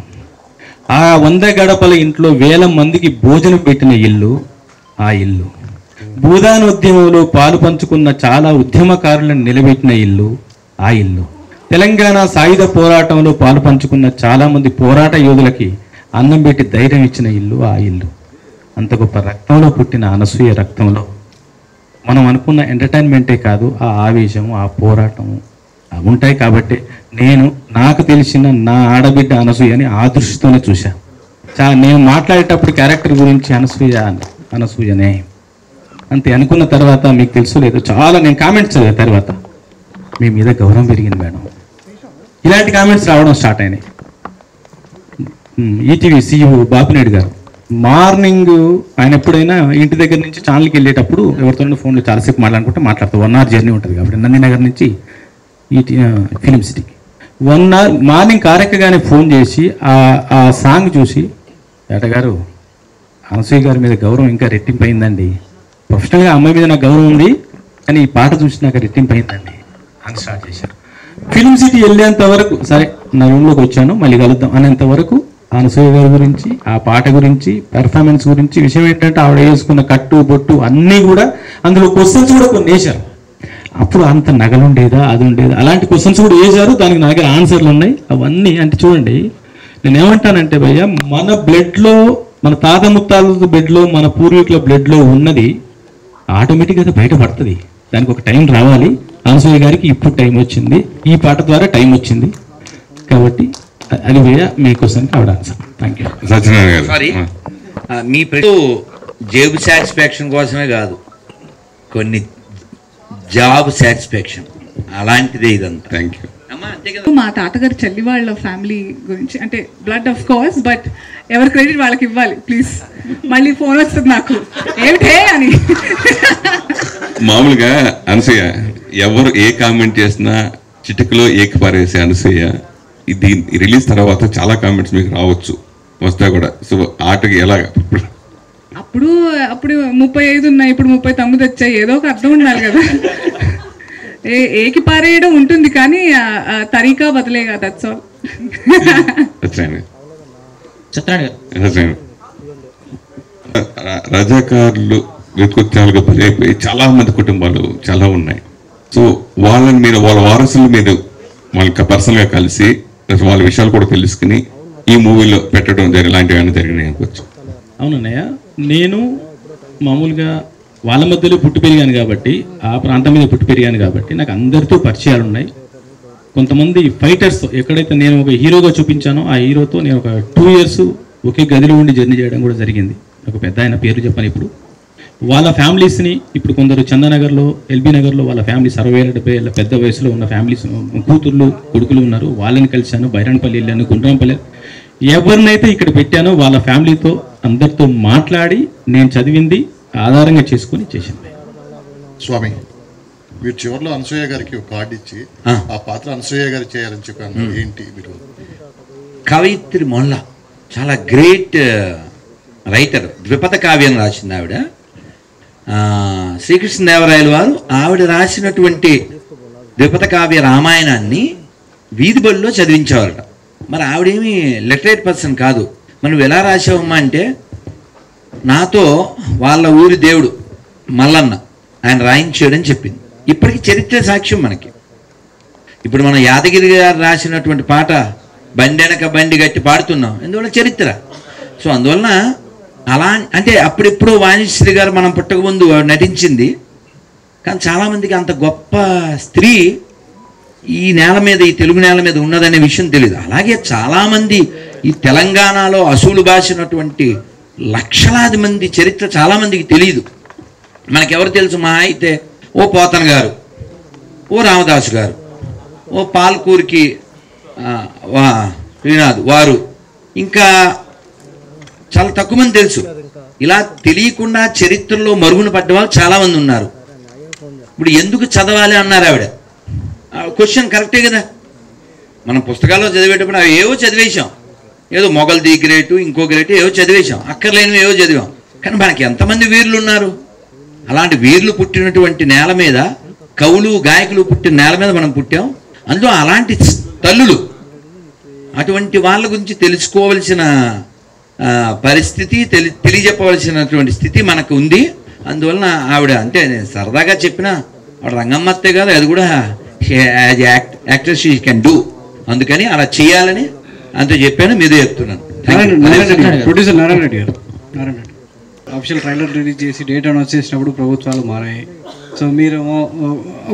ఆ 100 గడపల ఇంట్లో 1000 మందికి భోజనం పెట్టిన ఇల్లు ఆ ఇల్లు. భూదాన్ ఉద్యమంలో పాలు పంచుకున్న చాలా ఉద్యమకారులను నిలబెట్టిన ఇల్లు ఆ ఇల్లు. తెలంగాణ సాయుధ పోరాటంలో పాలు పంచుకున్న చాలామంది పోరాట యోధులకి అన్నం పెట్టి ధైర్యం ఇచ్చిన ఇల్లు ఆ ఇల్లు. అంత గొప్ప రక్తంలో పుట్టిన అనసూయ రక్తంలో మనం అనుకున్న ఎంటర్టైన్మెంటే కాదు, ఆ ఆవేశం, ఆ పోరాటం ఉంటాయి. కాబట్టి నాకు తెలిసిన నా ఆడబిడ్డ అనసూయని ఆ దృష్టితోనే చూశాను. నేను మాట్లాడేటప్పుడు క్యారెక్టర్ గురించి అనసూయనే అంతే అనుకున్న తర్వాత మీకు తెలుసు లేదు, చాలా నేను కామెంట్స్ చదివా. తర్వాత మీ మీద గౌరవం పెరిగింది మేడం, ఇలాంటి కామెంట్స్ రావడం స్టార్ట్ అయినాయి. ఈటీవీ CEO బాపినేడు గారు మార్నింగ్ ఆయన ఎప్పుడైనా ఇంటి దగ్గర నుంచి ఛానల్కి వెళ్ళేటప్పుడు ఎవరితోనో ఫోన్లో చాలాసేపు మాట్లాడుతూ 1 hour జర్నీ ఉంటుంది కాబట్టి నందినగర్ నుంచి ఫిలిం సిటీకి 1 hour మార్నింగ్ కారెక్కగానే ఫోన్ చేసి ఆ సాంగ్ చూసి, ఏటగారు అనసూయ గారి మీద గౌరవం ఇంకా రెట్టింపు అయిందండి. ప్రొఫెషనల్గా అమ్మాయి మీద నాకు గౌరవం ఉంది, కానీ ఈ పాట చూసి నాకు రెట్టింపు అయిందండి అని స్టార్ట్ చేశారు. ఫిలిం సిటీ వెళ్ళేంత వరకు సరే నా రూమ్లోకి వచ్చాను, మళ్ళీ కలుద్దాం అనేంత వరకు అనసూయ గారి గురించి, ఆ పాట గురించి, పెర్ఫార్మెన్స్ గురించి, విషయం ఏంటంటే ఆవిడ వేసుకున్న కట్టు బొట్టు అన్నీ కూడా, అందులో క్వశ్చన్స్ కూడా కొన్ని వేశారు. అప్పుడు అంత నగలుండేదా, అది ఉండేదా, అలాంటి క్వశ్చన్స్ కూడా వేశారు. దానికి నా దగ్గర ఆన్సర్లు ఉన్నాయి. అవన్నీ అంటే చూడండి, నేను ఏమంటానంటే భయ్య, మన బ్లడ్లో, మన తాత ముత్తాల బ్లడ్లో, మన పూర్వీకుల బ్లడ్లో ఉన్నది ఆటోమేటిక్గా బయటపడుతుంది. దానికి ఒక టైం రావాలి. అనసూయ గారికి ఇప్పుడు టైం వచ్చింది, ఈ పాట ద్వారా టైం వచ్చింది. కాబట్టి అది భయ్య మీ క్వశ్చన్కి ఆవిడ ఆన్సర్. Thank you. సత్యనారాయణ గారు, సారీ, మీ ప్రశ్న జేబు సాటిస్ఫాక్షన్ కోసమే కాదు, కొన్ని జాబ్ సాటిస్ఫాక్షన్ అలాంటిదే ఇదంతా. Thank you. మా తాతగారి చెల్లి వాళ్ళ ఫ్యామిలీ గురించి, అంటే బ్లడ్ ఆఫ్ కోర్స్, బట్ ఎవరి క్రెడిట్ వాళ్ళకి ఇవ్వాలి ప్లీజ్. మళ్ళీ ఫోన్ వస్తుంది నాకు, ఏమిటే అని. మామూలుగా అనసూయ ఎవరు ఏ కామెంట్ చేసినా చిటికలో ఏకిపారేసే అనసూయ, ఇది రిలీజ్ తర్వాత చాలా కామెంట్స్ మీకు రావచ్చు, వస్తా కూడా. సో ఆటకి ఎలా? అప్పుడు 35 ఉన్నాయి, ఇప్పుడు 39 వచ్చాయి. ఏదో ఒక అర్థం ఉండాలి కదా. ఏకి పారేయడం ఉంటుంది కానీ తరీకా బదలేగా. That's all. సత్యనారాయణ రజాకారులు కృత్యాలకు బలైపోయి చాలా మంది కుటుంబాలు చాలా ఉన్నాయి. సో వాళ్ళని మీరు వాళ్ళ వారసులు మీరు వాళ్ళకి పర్సనల్గా కలిసి వాళ్ళ విషయాలు కూడా తెలుసుకుని ఈ మూవీలో పెట్టడం ఇలాంటివి ఏమైనా జరిగినాయి అనుకోవచ్చు. అవునన్నయ్య, నేను మామూలుగా వాళ్ళ మధ్యలో పుట్టి పెరిగాను కాబట్టి, ఆ ప్రాంతం మీద పుట్టి పెరిగాను కాబట్టి నాకు అందరితో పరిచయాలు ఉన్నాయి. కొంతమంది ఫైటర్స్ ఎక్కడైతే నేను ఒక హీరోగా చూపించానో ఆ హీరోతో నేను ఒక 2 years ఒకే గదిలో ఉండి జర్నీ చేయడం కూడా జరిగింది. ఒక పెద్ద ఆయన పేరు చెప్పాను. ఇప్పుడు వాళ్ళ ఫ్యామిలీస్ని ఇప్పుడు కొందరు చందానగర్లో, ఎల్బీ నగర్లో వాళ్ళ ఫ్యామిలీ 60-70 ఏళ్ళ పెద్ద వయసులో ఉన్న ఫ్యామిలీస్ కూతుర్లు కొడుకులు ఉన్నారు. వాళ్ళని కలిశాను. బైరాన్పల్లి వెళ్ళాను, గుండ్రాంపల్లి. ఎవరినైతే ఇక్కడ పెట్టానో వాళ్ళ ఫ్యామిలీతో అందరితో మాట్లాడి నేను చదివింది ఆధారంగా చేసుకొని చేసింది. స్వామి, మీరు చివరిలో అనసూయ గారికి ఒక కార్డు ఇచ్చి ఆ పాత్ర అనసూయ గారు చేయాలని చెప్పాను. ఏంటి మీరు? కవయిత్రి మొల్ల చాలా గ్రేట్ రైటర్, ద్విపద కావ్యం రాసింది ఆవిడ. శ్రీకృష్ణదేవరాయలు వారు ఆవిడ రాసినటువంటి ద్విపద కావ్య రామాయణాన్ని వీధి బడిలో చదివించేవారట. మరి ఆవిడేమి లిటరేట్ పర్సన్ కాదు. మనం ఎలా రాసావమ్మా అంటే, నాతో వాళ్ళ ఊరి దేవుడు మల్లన్న ఆయన రాయించాడని చెప్పింది. ఇప్పటికీ చరిత్ర సాక్ష్యం మనకి. ఇప్పుడు మనం యాదగిరి గారు రాసినటువంటి పాట బండెనక బండి గట్టి పాడుతున్నాం, ఎందువల్ల చరిత్ర. సో అందువలన అలా అంటే అప్పుడెప్పుడో వాణిశ్రీ గారు మనం పుట్టకముందు నటించింది. కానీ చాలామందికి అంత గొప్ప స్త్రీ ఈ నేల మీద, ఈ తెలుగు నేల మీద ఉన్నదనే విషయం తెలియదు. అలాగే చాలామంది ఈ తెలంగాణలో అసూలు బాసినటువంటి లక్షలాది మంది చరిత్ర చాలామందికి తెలియదు. మనకెవరు తెలుసు? మా అయితే ఓ పోతన గారు, ఓ రామదాసు గారు, ఓ పాల్కూరికి శ్రీనాథ్ వారు, ఇంకా చాలా తక్కువ మంది తెలుసు. ఇలా తెలియకుండా చరిత్రలో మరుగున పడ్డ వాళ్ళు చాలామంది ఉన్నారు. ఇప్పుడు ఎందుకు చదవాలి అన్నారు ఆవిడ. క్వశ్చన్ కరెక్టే కదా. మనం పుస్తకాల్లో చదివేటప్పుడు అవి ఏవో చదివేశాం, ఏదో మొగల్ది గ్రేటు, ఇంకో గ్రేటు ఏవో చదివేశాం, అక్కర్లేనివి ఏవో చదివాం. కానీ మనకి ఎంతమంది వీరులు ఉన్నారు? అలాంటి వీరులు పుట్టినటువంటి నేల మీద, కవులు గాయకులు పుట్టిన నేల మీద మనం పుట్టాం. అందులో అలాంటి తల్లులు, అటువంటి వాళ్ళ గురించి తెలుసుకోవలసిన పరిస్థితి, తెలియజెప్పవలసినటువంటి స్థితి మనకు ఉంది. అందువలన ఆవిడ అంటే నేను సరదాగా చెప్పిన ఆవిడ రంగమ్మత్తే కాదు, అది కూడా యాక్టర్ షీ కెన్ డూ. అందుకని అలా చేయాలని అంతే చెప్పాను, మీదే చెప్తున్నాను. ప్రొడ్యూసర్ నారాయణ రెడ్డి గారు, అఫీషియల్ ట్రైలర్ రిలీజ్ చేసి డేట్ అనౌన్స్ చేసినప్పుడు ప్రభుత్వాలు మారాయి. సో మీరు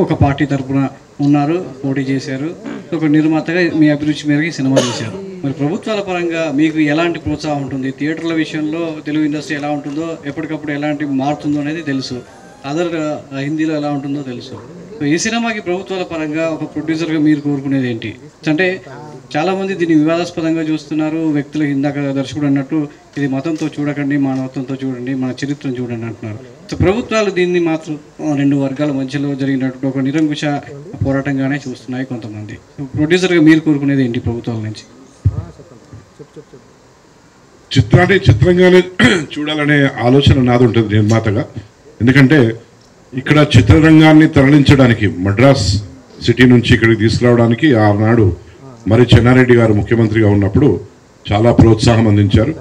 ఒక పార్టీ తరఫున ఉన్నారు, పోటీ చేశారు, ఒక నిర్మాతగా మీ అభిరుచి మేరకు సినిమా చేశారు. మరి ప్రభుత్వాల పరంగా మీకు ఎలాంటి ప్రోత్సాహం ఉంటుంది? థియేటర్ల విషయంలో తెలుగు ఇండస్ట్రీ ఎలా ఉంటుందో, ఎప్పటికప్పుడు ఎలాంటి మారుతుందో అనేది తెలుసు. అదర్ హిందీలో ఎలా ఉంటుందో తెలుసు. సో ఈ సినిమాకి ప్రభుత్వాల పరంగా ఒక ప్రొడ్యూసర్గా మీరు కోరుకునేది ఏంటి? అంటే చాలామంది దీన్ని వివాదాస్పదంగా చూస్తున్నారు. వ్యక్తులు ఇందాక దర్శకుడు అన్నట్టు ఇది మతంతో చూడకండి, మానవత్వంతో చూడండి, మన చరిత్రను చూడండి అంటున్నారు. సో ప్రభుత్వాలు దీన్ని మాత్రం 2 వర్గాల మధ్యలో జరిగినట్టు ఒక నిరంకుశ పోరాటంగానే చూస్తున్నాయి కొంతమంది. ప్రొడ్యూసర్గా మీరు కోరుకునేది ఏంటి ప్రభుత్వాల నుంచి? చిత్రాన్ని చిత్రంగానే చూడాలనే ఆలోచన నాది ఉంటుంది నిర్మాతగా. ఎందుకంటే ఇక్కడ చిత్రరంగాన్ని తరలించడానికి, మద్రాస్ సిటీ నుంచి ఇక్కడికి తీసుకురావడానికి ఆనాడు మరి చెన్నారెడ్డి గారు ముఖ్యమంత్రిగా ఉన్నప్పుడు చాలా ప్రోత్సాహం అందించారు.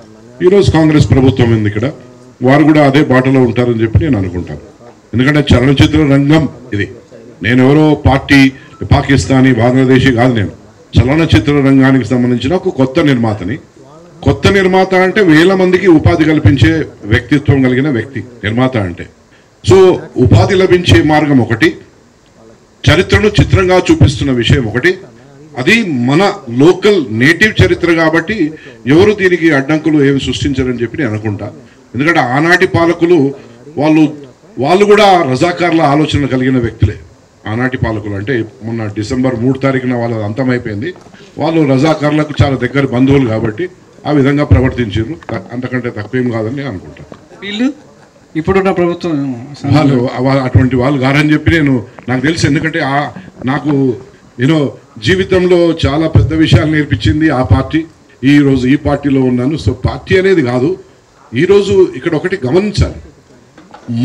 ఈరోజు కాంగ్రెస్ ప్రభుత్వం ఉంది ఇక్కడ, వారు కూడా అదే బాటలో ఉంటారని చెప్పి నేను అనుకుంటాను. ఎందుకంటే చలనచిత్ర రంగం ఇది, నేను ఎవరో పార్టీ పాకిస్తానీ బంగ్లాదేశీ కాదు, నేను చలనచిత్ర రంగానికి సంబంధించిన ఒక కొత్త నిర్మాతని. కొత్త నిర్మాత అంటే 1000 మందికి ఉపాధి కల్పించే వ్యక్తిత్వం కలిగిన వ్యక్తి నిర్మాత అంటే. సో ఉపాధి లభించే మార్గం ఒకటి, చరిత్రను చిత్రంగా చూపిస్తున్న విషయం ఒకటి, అది మన లోకల్ నేటివ్ చరిత్ర కాబట్టి ఎవరు దీనికి అడ్డంకులు ఏమి సృష్టించారని చెప్పి నేను అనుకుంటా. ఎందుకంటే ఆనాటి పాలకులు వాళ్ళు కూడా రజాకార్ల ఆలోచన కలిగిన వ్యక్తులే. ఆనాటి పాలకులు అంటే మొన్న డిసెంబర్ 3 తారీఖున వాళ్ళ అంతమైపోయింది. వాళ్ళు రజాకార్లకు చాలా దగ్గర బంధువులు కాబట్టి ఆ విధంగా ప్రవర్తించారు. అంతకంటే తక్కువేం కాదని నేను అనుకుంటాను. వీళ్ళు ఇప్పుడున్న ప్రభుత్వం అటువంటి వాళ్ళు కారని చెప్పి నాకు తెలుసు. ఎందుకంటే నాకు జీవితంలో చాలా పెద్ద విషయాలు నేర్పించింది ఆ పార్టీ. ఈరోజు ఈ పార్టీలో ఉన్నాను. సో పార్టీ అనేది కాదు, ఈరోజు ఇక్కడ ఒకటి గమనించాలి,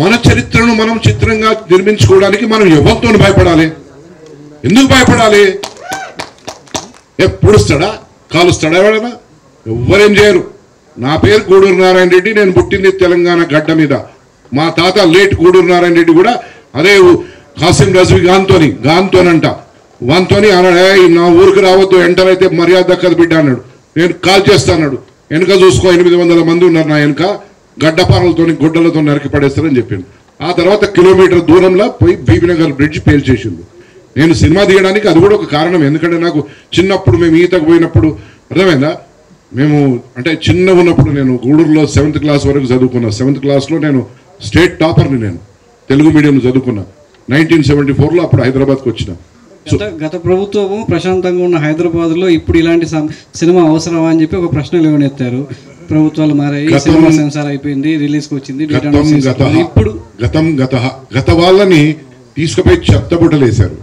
మన చరిత్రను మనం చిత్రంగా నిర్మించుకోవడానికి మనం ఎవరితో భయపడాలి? ఎందుకు భయపడాలి? పొడుస్తాడా, కాలుస్తాడా? ఎవరైనా ఎవ్వరేం చేయరు. నా పేరు గూడూరు నారాయణ రెడ్డి, నేను పుట్టింది తెలంగాణ గడ్డ మీద. మా తాత లేట్ గూడూరు నారాయణ రెడ్డి కూడా అదే కాసిం రజ్వీ గాంతోనంట వాంతోని అన్నాడు, నా ఊరికి రావద్దు, ఎంటర్ అయితే మర్యాద దక్కదు బిడ్డ అన్నాడు. నేను కాల్ చేస్తాన్నాడు, వెనుక చూసుకో 800 మంది ఉన్నారు నా వెనుక, గడ్డపారలతో గుడ్డలతో నరికి పడేస్తారని చెప్పిండు. ఆ తర్వాత కిలోమీటర్ దూరంలో పోయి బీబీనగర్ బ్రిడ్జ్ పేల్చేసిండు. నేను సినిమా తీయడానికి అది కూడా ఒక కారణం. ఎందుకంటే నాకు చిన్నప్పుడు మేము ఈతకు పోయినప్పుడు అర్థమైందా, మేము అంటే చిన్నగా ఉన్నప్పుడు నేను గూడూరులో 7th క్లాస్ వరకు చదువుకున్నా. 7th క్లాస్లో నేను స్టేట్ టాపర్ని, నేను తెలుగు మీడియం చదువుకున్నా. 1974లో అప్పుడు హైదరాబాద్కి వచ్చిన. గత ప్రభుత్వము ప్రశాంతంగా ఉన్న హైదరాబాద్లో ఇప్పుడు ఇలాంటి సినిమా అవసరమా అని చెప్పి ఒక ప్రశ్న లేవనెత్తారు. ప్రభుత్వాలు మారాయి, సినిమా సెన్సార్ అయిపోయింది, రిలీజ్కి వచ్చింది. ఇప్పుడు గత వాళ్ళని తీసుకుపోయి చెత్తబుట్టలు వేశారు,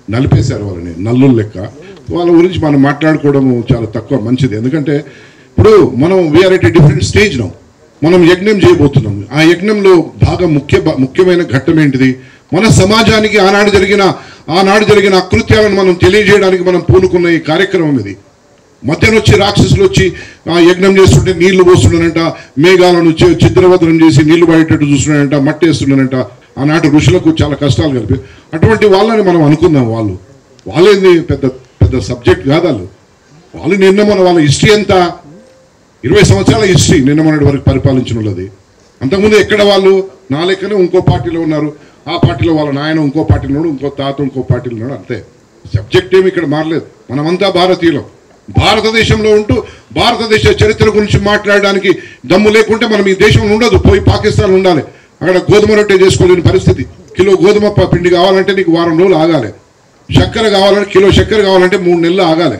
నలిపేశారు వాళ్ళని నల్లుల లెక్క. వాళ్ళ గురించి మనం మాట్లాడుకోవడం చాలా తక్కువ, మంచిది. ఎందుకంటే ఇప్పుడు మనం we're at a different stage now. మనం యజ్ఞం చేయబోతున్నాం. ఆ యజ్ఞంలో బాగా ముఖ్యమైన ఘట్టం ఏంటిది, మన సమాజానికి ఆనాడు జరిగిన అకృత్యాలను మనం తెలియజేయడానికి మనం పూనుకున్న ఈ కార్యక్రమం ఇది. మధ్యన వచ్చి రాక్షసులు వచ్చి యజ్ఞం చేస్తుంటే నీళ్లు పోస్తున్నారంట, మేఘాలను చిత్రవదనం చేసి నీళ్లు పడేటట్టు చూస్తున్నారంట, మట్టి వేస్తున్నారంట. ఆనాటి ఋషులకు చాలా కష్టాలు కలిపి అటువంటి వాళ్ళని మనం అనుకుందాం. వాళ్ళేంది పెద్ద సబ్జెక్ట్ కాదు. వాళ్ళు నిన్న వాళ్ళ హిస్టరీ ఎంత 20 సంవత్సరాల హిస్టరీ నిన్న మొన్నటి వరకు పరిపాలించిన వాళ్ళది. అంతకుముందు ఎక్కడ వాళ్ళు నా లెక్కనే ఇంకో పార్టీలో ఉన్నారు, ఆ పార్టీలో వాళ్ళ నాయన ఇంకో పార్టీలో ఉన్నాడు, ఇంకో తాత ఇంకో పార్టీలో ఉన్నాడు. అంతే, సబ్జెక్ట్ ఏమి ఇక్కడ మారలేదు. మనమంతా భారతీయులం. భారతదేశంలో ఉంటూ భారతదేశ చరిత్ర గురించి మాట్లాడడానికి దమ్ము లేకుంటే మనం ఈ దేశంలో ఉండదు, పోయి పాకిస్తాన్ ఉండాలి. అక్కడ గోధుమ రొట్టె చేసుకోలేని పరిస్థితి. కిలో గోధుమ పిండి కావాలంటే నీకు వారం రోజులు ఆగాలి. చక్కెర కావాలంటే కిలో చక్కెర కావాలంటే 3 నెలలు ఆగాలి.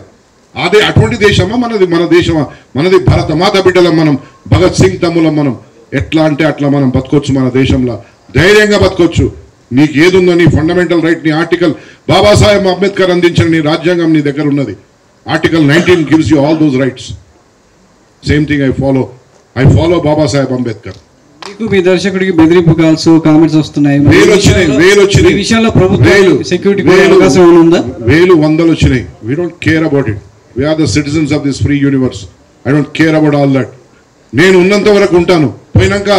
అదే అటువంటి దేశమా మనది? మన దేశమా మనది? భరత మాత బిడ్డలం మనం, భగత్ సింగ్ తమ్ములం మనం. ఎట్లా అంటే అట్లా మనం బతకొచ్చు, మన దేశంలో ధైర్యంగా బతకొచ్చు. నీకు ఏదుందో నీ ఫండమెంటల్ రైట్, నీ ఆర్టికల్, బాబాసాహెబ్ అంబేద్కర్ అందించిన నీ రాజ్యాంగం నీ దగ్గర ఉన్నది. Article 19 gives you all those rights. Same thing I follow Babasaheb Ambedkar. మీకు మీ దర్శకుడికి బెదిరింపు కాల్స్, కామెంట్స్ వస్తున్నాయి. వేలు వచ్చినాయి. ఈ విషయంలో ప్రభుత్వం సెక్యూరిటీ అవకాశం ఉందా? వందలు వచ్చినాయి. We don't care about it. We are the citizens of this free universe. I don't care about all that. నేను ఉన్నంత వరకు ఉంటాను, పోయినాక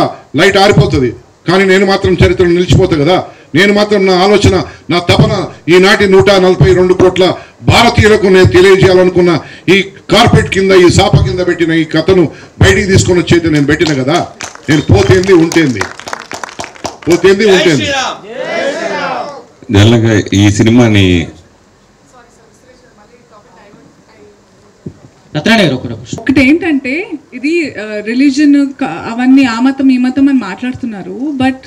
లైట్ ఆరిపోతుంది. కానీ నేను మాత్రం చరిత్రను నిలిచిపోతా కదా. నేను మాత్రం నా ఆలోచన, నా తపన ఈనాటి 142 కోట్ల భారతీయులకు నేను తెలియజేయాలనుకున్న ఈ కార్పెట్ కింద, ఈ సాప కింద పెట్టిన ఈ కథను బయటికి తీసుకొని వచ్చేది నేను పెట్టిన కదా. నేను పోతేంది ఉంటేంది. జనరల్గా ఈ సినిమాని ఒకటి ఏంటంటే, ఇది రిలీజన్ అవన్నీ ఆ మతం ఈ మతం అని మాట్లాడుతున్నారు. బట్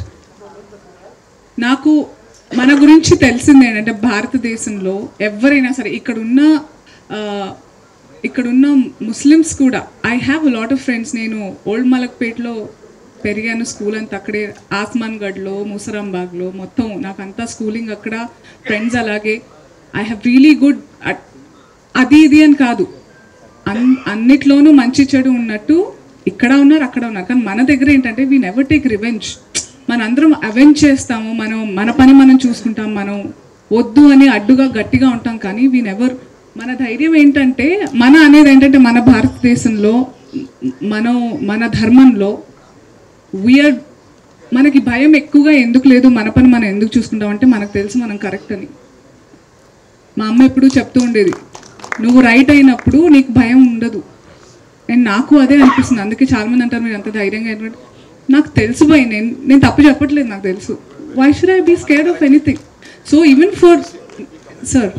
నాకు మన గురించి తెలిసింది ఏంటంటే, భారతదేశంలో ఎవరైనా సరే ఇక్కడున్న ముస్లిమ్స్ కూడా, I have lot of friends. నేను ఓల్డ్ మలక్పేట్లో పెరిగాను, స్కూల్ అంతా అక్కడే, ఆస్మాన్గఢ్లో, ముసరాంబాగ్లో, మొత్తం నాకంతా స్కూలింగ్ అక్కడ, ఫ్రెండ్స్ అలాగే. I have really good. అది ఇది అని కాదు, అన్నిట్లోనూ మంచి చెడు ఉన్నట్టు ఇక్కడ ఉన్నారు, అక్కడ ఉన్నారు. కానీ మన దగ్గర ఏంటంటే, వీ నెవర్ టేక్ రివెంజ్. మనందరం అవెంజ్ చేస్తాము, మన పని మనం చూసుకుంటాం, మనం వద్దు అని అడ్డుగా గట్టిగా ఉంటాం. కానీ వీ నెవర్, మన ధైర్యం ఏంటంటే, అనేది ఏంటంటే, మన భారతదేశంలో, మన ధర్మంలో వీఆర్, మనకి భయం ఎక్కువగా ఎందుకు లేదు, మన పని మనం ఎందుకు చూసుకుంటాం అంటే, మనకు తెలుసు మనం కరెక్ట్ అని. మా అమ్మ ఎప్పుడూ చెప్తూ ఉండేది, నువ్వు రైట్ అయినప్పుడు నీకు భయం ఉండదు. అండ్ నాకు అదే అనిపిస్తుంది. అందుకే చాలామంది అంటారు మీరు అంత ధైర్యంగా అయినట్టు. నాకు తెలుసు భయ్, నేను తప్పు చెప్పట్లేదు, నాకు తెలుసు. Why should I be scared of anything? So even for sir,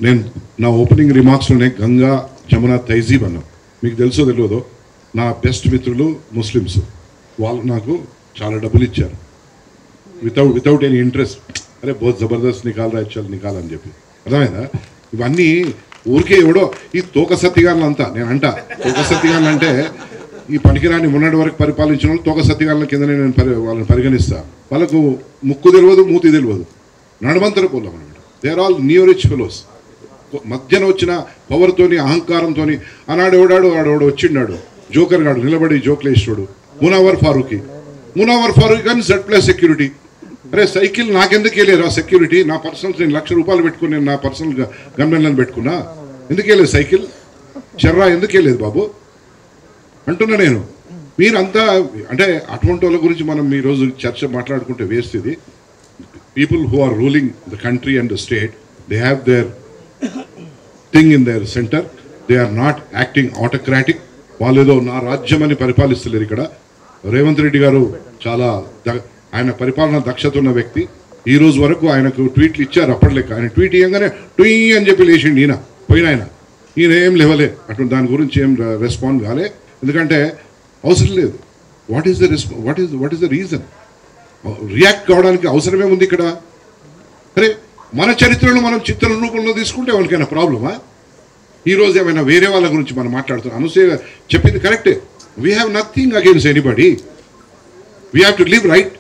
నేను నా ఓపెనింగ్ రిమార్క్స్లోనే గంగా, జమున, తైజీబ్ అన్నా. మీకు తెలుసో తెలియదో, నా బెస్ట్ మిత్రులు ముస్లిమ్స్. వాళ్ళు నాకు చాలా డబ్బులు ఇచ్చారు వితౌట్ ఎనీ ఇంట్రెస్ట్. అరే బహుత్ జబర్దస్త్ నికాలని చెప్పి. అర్థమైందా? ఇవన్నీ ఊరికే ఎవడో ఈ తోక సత్తిగాన్లంతా, నేను అంటా తోక సత్తిగాన్లు అంటే ఈ పనికిరాని మొన్నటి వరకు పరిపాలించిన వాళ్ళు తోక సత్తిగాన్ల కిందనే నేను వాళ్ళని పరిగణిస్తా. వాళ్ళకు ముక్కు తెలియదు, మూతి తెలియదు, నడమంతర పోలం అనమాట. They are all new rich fellows. మధ్యన వచ్చిన పవర్తోని, అహంకారంతో ఆనాడు ఎవడాడు వచ్చిండాడు, జోకర్ గాడు నిలబడి జోక్లేశ్వరుడు, మునావర్ ఫారూఖీ కానీ Z+ సెక్యూరిటీ. అరే సైకిల్ నాకెందుకు వెళ్ళేరా సెక్యూరిటీ, నా పర్సనల్ నేను ₹1,00,000 పెట్టుకుని నేను నా పర్సనల్ గన్మెన్లను పెట్టుకున్నా, ఎందుకు వెళ్ళలేదు సైకిల్ చెర్రా, ఎందుకు వెళ్ళలేదు బాబు అంటున్నా నేను. మీరంతా అంటే అటువంటి వాళ్ళ గురించి మనం ఈరోజు చర్చ మాట్లాడుకుంటే వేస్ట్. ఇది people who are ruling the country and the state, they have their thing in their centre, they are not acting autocratic. వాళ్ళు ఏదో నా రాజ్యం అని పరిపాలిస్తలేరు. ఇక్కడ రేవంత్ రెడ్డి గారు చాలా ఆయన పరిపాలన దక్షత ఉన్న వ్యక్తి. ఈ రోజు వరకు ఆయనకు ట్వీట్లు ఇచ్చారు అప్పటిలెక్క. ఆయన ట్వీట్ ఇవ్వగానే ట్వీ అని చెప్పి లేచిండు ఈయన ఏం లేవలే అటు దాని గురించి ఏం రెస్పాండ్ కాలే, ఎందుకంటే అవసరం లేదు. What is the reason? React కావడానికి అవసరమే ఉంది ఇక్కడ. అరే మన చరిత్రను మనం చిత్ర రూపంలో తీసుకుంటే వాళ్ళకైనా ప్రాబ్లమా? ఈరోజు ఏమైనా వేరే వాళ్ళ గురించి మనం మాట్లాడుతున్నాం. అనసూయ చెప్పింది కరెక్టే. We have nothing against anybody, we have to live right.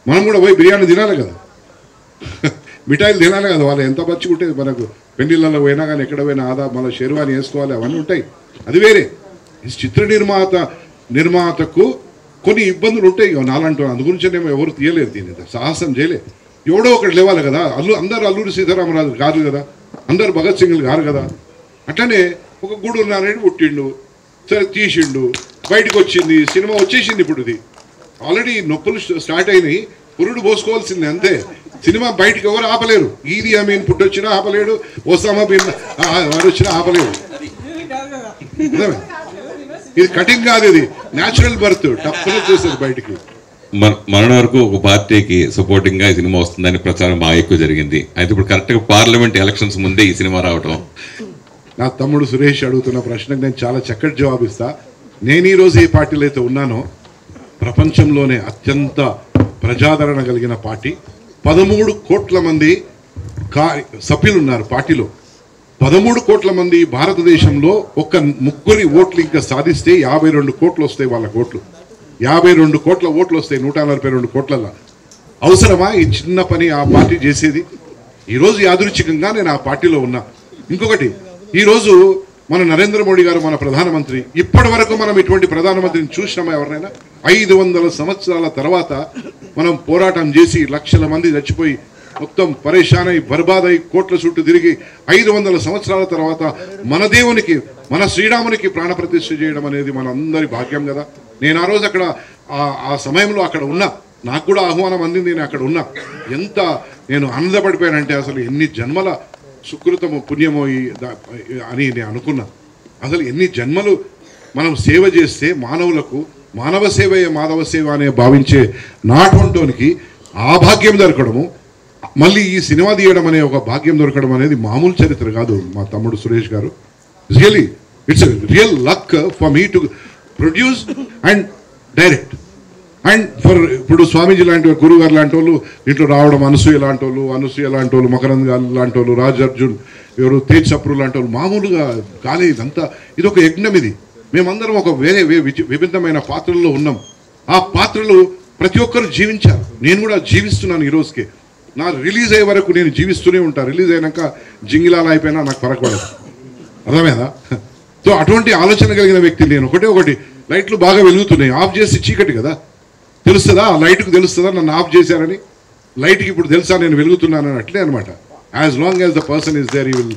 మనం కూడా పోయి బిర్యానీ తినాలి కదా, మిఠాయిలు తినాలి కదా. వాళ్ళు ఎంత పచ్చుకుంటే మనకు పెళ్లిళ్ళలో పోయినా కానీ ఎక్కడ పోయినా మళ్ళీ షెర్వాని వేసుకోవాలి, అవన్నీ ఉంటాయి. అది వేరే. ఈ చిత్ర నిర్మాతకు కొన్ని ఇబ్బందులు ఉంటాయి నాలంటూ. అందు గురించి ఏమో ఎవరు తీయలేరు, దీని సాహసం చేయలేదు. ఎవడో ఒకటి లేవాలి కదా. అందరు అల్లూరి సీతారామరాజు కాదు కదా, అందరు భగత్ సింగ్లు కాదు కదా. అట్లనే ఒక గూడూరు నారాయణ పుట్టిండు, సరే తీసిండు, బయటకు వచ్చింది, సినిమా వచ్చేసింది. ఇప్పుడు ఇది ఆల్రెడీ నొప్పులు స్టార్ట్ అయినాయి, పురుడు పోసుకోవాల్సిందే అంతే. సినిమా బయటకు ఎవరు ఆపలేరు. ఈది అమీన్ పుట్టొచ్చినా ఆపలేడు, ఒసామా బిన్ వాడు వచ్చినా ఆపలేడు. ఇది కటింగ్ కాదు, ఇది న్యాచురల్ బర్త్. టప్పుగా చేసేది బయటికి. మరణ వరకు ఒక పార్టీకి సపోర్టింగ్ గా ఈ సినిమా వస్తుందని ప్రచారం బాగా ఎక్కువ జరిగింది. అయితే ఇప్పుడు కరెక్ట్ గా పార్లమెంట్ ఎలక్షన్స్ ముందే ఈ సినిమా రావటం. నా తమ్ముడు సురేష్ అడుగుతున్న ప్రశ్నకు నేను చాలా చక్కటి జవాబిస్తా. నేను ఈరోజు ఏ పార్టీలో అయితే ఉన్నానో ప్రపంచంలోనే అత్యంత ప్రజాదరణ కలిగిన పార్టీ. 13 కోట్ల మంది సభ్యులు ఉన్నారు పార్టీలో. 13 కోట్ల మంది భారతదేశంలో ఒక ముగ్గురి ఓట్లు ఇంకా సాధిస్తే 52 కోట్లు వస్తాయి వాళ్ళ ఓట్లు. 52 కోట్ల ఓట్లు వస్తాయి 142 కోట్లలో. అవసరమా ఈ చిన్న పని ఆ పార్టీ చేసేది? ఈరోజు యాదృచ్ఛికంగా నేను ఆ పార్టీలో ఉన్నా. ఇంకొకటి, ఈరోజు మన నరేంద్ర మోడీ గారు మన ప్రధానమంత్రి. ఇప్పటి వరకు మనం ఇటువంటి ప్రధానమంత్రిని చూసినామా ఎవరైనా? 500 సంవత్సరాల తర్వాత మనం పోరాటం చేసి లక్షల మంది చచ్చిపోయి మొత్తం పరేషానై బర్బాదై కోట్ల చుట్టూ తిరిగి 500 సంవత్సరాల తర్వాత మన దేవునికి, మన శ్రీరామునికి ప్రాణప్రతిష్ఠ చేయడం అనేది మన అందరి భాగ్యం కదా. నేను ఆ రోజు అక్కడ ఆ సమయంలో అక్కడ ఉన్నా, నాకు కూడా ఆహ్వానం అందింది, నేను అక్కడ ఉన్నా. ఎంత నేను ఆనందపడిపోయానంటే అసలు ఎన్ని జన్మల సుకృతము పుణ్యమో అని నేను అనుకున్నా. అసలు ఎన్ని జన్మలు మనం సేవ చేస్తే మానవులకు, మానవ సేవయే మాధవ సేవ అనే భావించే నాటువంటికి ఆ భాగ్యం దొరకడము, మళ్ళీ ఈ సినిమా తీయడం అనే ఒక భాగ్యం దొరకడం అనేది మామూలు చరిత్ర కాదు. మా తమ్ముడు సురేష్ గారు, really it's real luck for me to produce and direct. And for ఇప్పుడు స్వామీజీ లాంటి గురువు గారు లాంటి వాళ్ళు దీంట్లో రావడం, అనసూయ లాంటి వాళ్ళు, మకరంద్ గారు లాంటి వాళ్ళు, రాజ్ అర్జున్, ఎవరు తేజ్ సప్రు లాంటి వాళ్ళు మామూలుగా కాలే. ఇదంతా ఇది ఒక యజ్ఞం. ఇది మేమందరం ఒక వేరే విభిన్నమైన పాత్రల్లో ఉన్నాం. ఆ పాత్రలు ప్రతి ఒక్కరు జీవించారు. నేను కూడా జీవిస్తున్నాను ఈ రోజుకి. నా రిలీజ్ అయ్యే వరకు నేను జీవిస్తూనే ఉంటాను. రిలీజ్ అయినాక జింగిలాలు అయిపోయినా నాకు ఫరక్ పడదు. అర్థమైందా? సో అటువంటి ఆలోచన కలిగిన వ్యక్తి నేను. ఒకటి లైట్లు బాగా వెలుగుతున్నాయి, ఆఫ్ చేసి చీకటి కదా, తెలుస్తుందా? ఆ లైట్కు తెలుస్తుందా నన్ను ఆఫ్ చేశారని? లైట్కి ఇప్పుడు తెలుసా నేను వెలుగుతున్నానని? అట్లే అనమాట. As long as the person is there, he will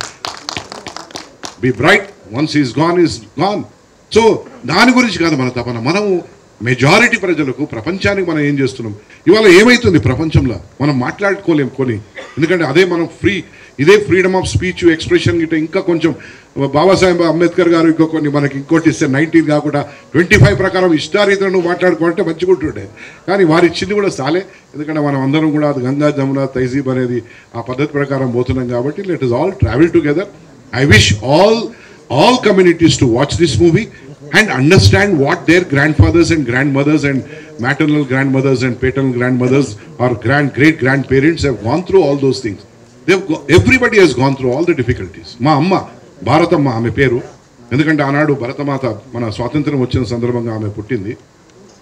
be bright. Once is gone. So దాని గురించి కాదు మన తపన. మనము మెజారిటీ ప్రజలకు, ప్రపంచానికి మనం ఏం చేస్తున్నాం? ఇవాళ ఏమవుతుంది ప్రపంచంలో మనం మాట్లాడుకోలేం కొన్ని. ఎందుకంటే అదే మనం ఇదే ఫ్రీడమ్ ఆఫ్ స్పీచ్, ఎక్స్ప్రెషన్ గిట్ట ఇంకా కొంచెం బాబాసాహెబ్ అంబేద్కర్ గారు మనకి ఇంకోటి ఇస్తే 19 కాకుండా 25 ప్రకారం ఇష్టారీతిలో నువ్వు మాట్లాడుకోవాలంటే మంచిగా ఉంటుండే. కానీ వారు ఇచ్చింది కూడా చాలే. ఎందుకంటే మనం అందరం కూడా అది గంగా జమున తైజీబ్ అనేది ఆ పద్ధతి ప్రకారం పోతున్నాం కాబట్టి let us all travel together. I wish all communities to watch this movie and understand what their grandfathers and grandmothers and maternal grandmothers and paternal grandmothers or great grandparents have gone through all those things. Everybody has gone through all the difficulties. మా అమ్మ భారతమ్మ ఆమె పేరు. ఎందుకంటే ఆనాడు భరతమాత మన స్వాతంత్రం వచ్చిన సందర్భంగా ఆమె పుట్టింది.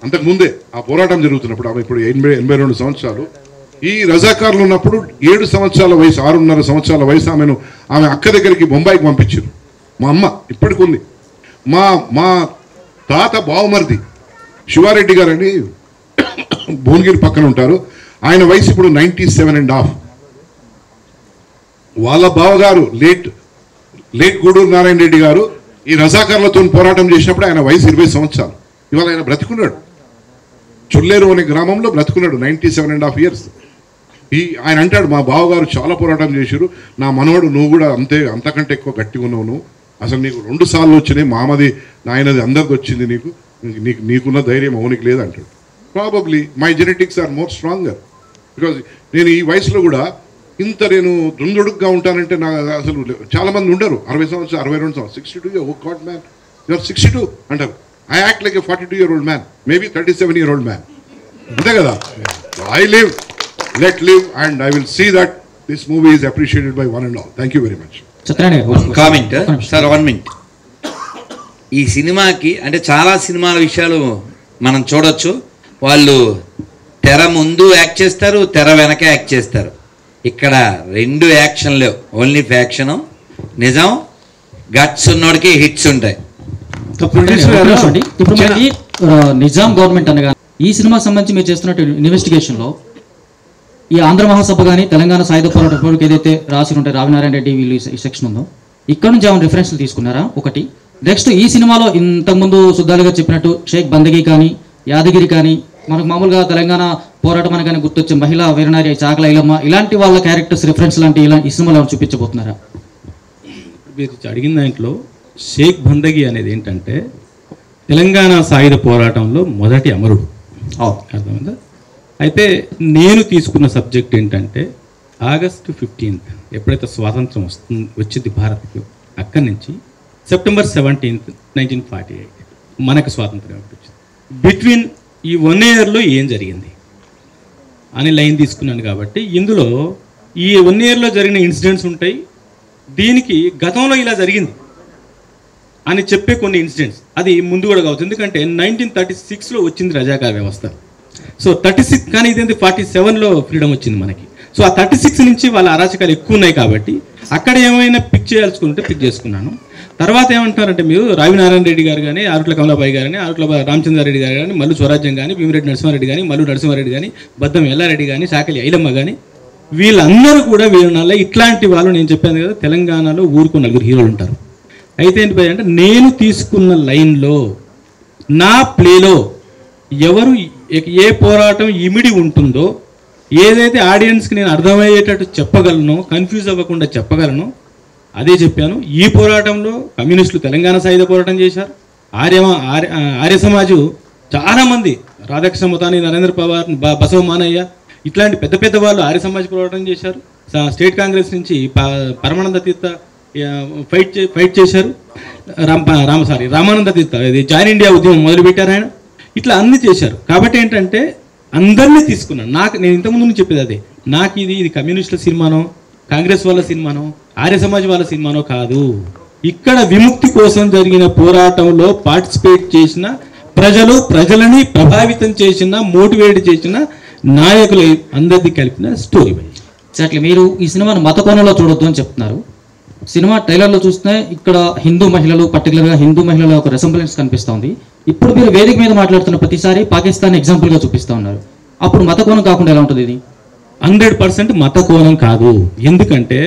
అంతకుముందే ఆ పోరాటం జరుగుతున్నప్పుడు ఆమె ఇప్పుడు 82 సంవత్సరాలు. ఈ రజాకారులు ఉన్నప్పుడు 7 సంవత్సరాల వయసు, 6.5 సంవత్సరాల వయసు ఆమె అక్క దగ్గరికి బొంబాయికి పంపించారు. మా అమ్మ ఇప్పటికి ఉంది. మా తాత బావమర్ది శివారెడ్డి గారని భువనగిరి పక్కన ఉంటారు. ఆయన వయసు ఇప్పుడు 97.5. వాళ్ళ బావగారు లేట్ గూడూరు నారాయణ రెడ్డి గారు ఈ రజాకార్లతో పోరాటం చేసినప్పుడు ఆయన వయసు 20 సంవత్సరాలు. ఇవాళ ఆయన బ్రతుకున్నాడు, చుల్లేరు అనే గ్రామంలో బ్రతుకున్నాడు 97.5 years. ఆయన అంటాడు, మా బావగారు చాలా పోరాటం చేశారు, నా మనవడు నువ్వు కూడా అంతకంటే ఎక్కువ గట్టిగా ఉన్నావు, నువ్వు అసలు నీకు 2 సార్లు వచ్చినాయి, మామది నాయనది అందరికి వచ్చింది, నీకున్న ధైర్యం అవునికి లేదు అంటాడు. Probably my genetics are more stronger, because నేను ఈ వయసులో కూడా ఇంత నేను దుందుడుగ్గా ఉంటానంటే నాకు అసలు చాలా మంది ఉండరు 60 సంవత్సరాలు 62 సంవత్సరాలు 62 ఓ గాడ్ మ్యాన్ యు ఆర్ 62 అంటారు. I act like a 42-year-old man, maybe 37-year-old man, అంతే కదా. I live, let live, and I will see that this movie is appreciated by one and all. Thank you very much. Comment sir, 1 minute. ఈ సినిమాకి అంటే చాలా సినిమాల విషయాలు మనం చూడొచ్చు. వాళ్ళు తెర ముందు యాక్ట్ చేస్తారు, తెర వెనక యాక్ట్ చేస్తారు. ఇక్కడ 2 యాక్షన్లు, ఓన్లీ ఫ్యాక్షన్. నిజం గట్స్ ఉన్నోడికి హిట్స్ ఉంటాయి. ఇప్పుడు మనకి నిజాం గవర్నమెంట్ అనగా ఈ సినిమాకి సంబంధించి మీరు చేస్తున్నట్టు ఇన్వెస్టిగేషన్లో ఈ ఆంధ్ర మహాసభ కానీ తెలంగాణ సాయుధ పోరాటం ఏదైతే రాసి ఉంటాయి రావినారాయణ రెడ్డి వీళ్ళు ఈ సెక్షన్ ఉందో ఇక్కడ నుంచి ఏమైనా రిఫరెన్స్లు తీసుకున్నారా? ఒకటి. నెక్స్ట్ ఈ సినిమాలో ఇంతకుముందు సుద్దాలుగా చెప్పినట్టు షేక్ బందగి కానీ యాదగిరి కానీ మనకు మామూలుగా తెలంగాణ పోరాటం అని కానీ గుర్తొచ్చే మహిళా వీరనారి చాకల ఐలమ్మ ఇలాంటి వాళ్ళ క్యారెక్టర్స్ రిఫరెన్స్ లాంటి ఈ సినిమాలో ఏమైనా చూపించబోతున్నారా? మీరు అడిగిన దాంట్లో షేక్ బందగి అనేది ఏంటంటే తెలంగాణ సాయుధ పోరాటంలో మొదటి అమరుడు, అర్థమైందా? అయితే నేను తీసుకున్న సబ్జెక్ట్ ఏంటంటే August 15th ఎప్పుడైతే స్వాతంత్రం వచ్చింది భారత్కి, అక్కడి నుంచి September 17th 1948 మనకు స్వాతంత్రం వచ్చింది. బిట్వీన్ ఈ 1 yearలో ఏం జరిగింది అని లైన్ తీసుకున్నాను. కాబట్టి ఇందులో ఈ 1 yearలో జరిగిన ఇన్సిడెంట్స్ ఉంటాయి, దీనికి గతంలో ఇలా జరిగింది అని చెప్పే కొన్ని ఇన్సిడెంట్స్ అది ముందు కూడా కావచ్చు. ఎందుకంటే 1936లో వచ్చింది రజాకార్ వ్యవస్థ. సో 36 కానీ ఇదేంటి 47లో ఫ్రీడమ్ వచ్చింది మనకి. సో ఆ 36 నుంచి వాళ్ళ అరాచకాలు ఎక్కువ ఉన్నాయి కాబట్టి అక్కడ ఏమైనా పిక్ చేయాల్సుకుంటే పిక్ చేసుకున్నాను. తర్వాత ఏమంటున్నారంటే మీరు రావినారాయణ రెడ్డి గారు కానీ, ఆరుట్ల కమలాబాయి గారు కానీ, ఆరుట్ల రామచంద్రారెడ్డి గారు కానీ, మల్లు స్వరాజ్యం కానీ, భీమిరెడ్డి నరసింహారెడ్డి కానీ, మల్లు నరసింహారెడ్డి కానీ, బద్దం ఎల్లారెడ్డి కానీ, చాకలి ఐలమ్మ కానీ వీళ్ళందరూ కూడా వీళ్ళ ఇట్లాంటి వాళ్ళు నేను చెప్పాను కదా తెలంగాణలో ఊరుకు 4 హీరోలు ఉంటారు. అయితే ఏంటి అంటే నేను తీసుకున్న లైన్లో నా ప్లేలో ఎవరు ఏ పోరాటం ఇమిడి ఉంటుందో ఏదైతే ఆడియన్స్కి నేను అర్థమయ్యేటట్టు చెప్పగలను, కన్ఫ్యూజ్ అవ్వకుండా చెప్పగలను అదే చెప్పాను. ఈ పోరాటంలో కమ్యూనిస్టులు తెలంగాణ సాయుధ పోరాటం చేశారు, ఆర్య సమాజు చాలామంది రాధాకృష్ణ ముతాని, నరేంద్ర పవార్, బసవ మానయ్య ఇట్లాంటి పెద్ద పెద్ద వాళ్ళు ఆర్య సమాజ్ పోరాటం చేశారు. స్టేట్ కాంగ్రెస్ నుంచి పరమానంద తీర్థ ఫైట్ చేశారు, రామానంద తీర్థ జాయిన్ ఇండియా ఉద్యమం మొదలుపెట్టారు ఆయన. ఇట్లా అన్ని చేశారు. కాబట్టి ఏంటంటే అందరినీ తీసుకున్నాను. నేను ఇంతకుముందు చెప్పేది అదే, నాకు ఇది కమ్యూనిస్టుల సినిమానో, కాంగ్రెస్ వాళ్ళ సినిమానో, ఆర్య సమాజ్ వాళ్ళ సినిమానో కాదు. ఇక్కడ విముక్తి కోసం జరిగిన పోరాటంలో పార్టిసిపేట్ చేసిన ప్రజలని ప్రభావితం చేసిన, మోటివేట్ చేసిన నాయకులు అందరిది కలిపిన స్టోరీ. ఎగ్జాక్ట్లీ. మీరు ఈ సినిమాను మత కోణంలో చూడొద్దు అని చెప్తున్నారు. సినిమా ట్రైలర్లో చూస్తే ఇక్కడ హిందూ మహిళలు, పర్టికులర్గా హిందూ మహిళల ఒక రెసెంబ్లెన్స్ కనిపిస్తుంది. ఇప్పుడు మీరు వేదిక మీద మాట్లాడుతున్న ప్రతిసారి పాకిస్తాన్ ఎగ్జాంపుల్గా చూపిస్తూ ఉన్నారు. అప్పుడు మత కోణం కాకుండా ఎలా ఉంటుంది? ఇది 100% మత కోణం కాదు. ఎందుకంటే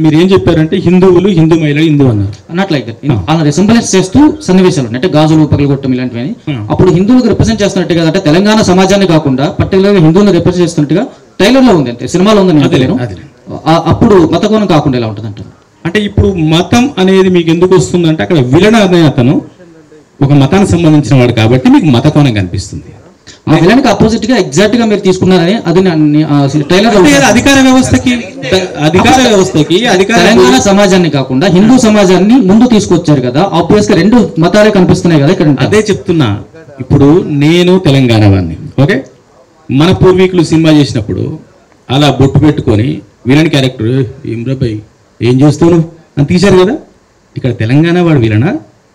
మీరు ఏం చెప్పారంటే హిందువులు, హిందూ మహిళలు హిందూ అన్నారు. అన్నట్లయితే అలా రెసెంబ్లెన్స్ చేస్తూ సన్నివేశాలు అంటే గాజులు పగలగొట్టడం ఇలాంటివి అప్పుడు హిందువులకు రిప్రజెంట్ చేస్తున్నట్టు కదా, అంటే తెలంగాణ సమాజాన్ని కాకుండా పర్టికులర్గా హిందువులను రిప్రజెంట్ చేస్తున్నట్టుగా ట్రైలర్లో ఉంది, అంతే సినిమాలో ఉంది. అప్పుడు మత కోణం కాకుండా ఎలా ఉంటుంది అంటారు? అంటే ఇప్పుడు మతం అనేది మీకు ఎందుకు వస్తుందంటే అక్కడ విలన్ అనే అతను ఒక మతానికి సంబంధించిన వాడు కాబట్టి మీకు మత కోణం కనిపిస్తుంది. ఆ విలన్కి అపోజిట్ గా ఎగ్జాక్ట్ గా మీరు తీసుకున్నారని అది ట్రైలర్ అధికార వ్యవస్థకి తెలంగాణ సమాజాన్ని కాకుండా హిందూ సమాజాన్ని ముందు తీసుకొచ్చారు కదా, ఆబ్వియస్ గా 2 మతాలే కనిపిస్తున్నాయి కదా ఇక్కడ. అదే చెప్తున్నా. ఇప్పుడు నేను తెలంగాణ వాడిని, ఓకే, మన పూర్వీకులు సినిమా చేసినప్పుడు అలా బొట్టు పెట్టుకొని విలన్ క్యారెక్టర్ ఏమ్రాబాయ్ ఏం చేస్తాను అని తీశారు కదా. ఇక్కడ తెలంగాణ వాడు విలనా,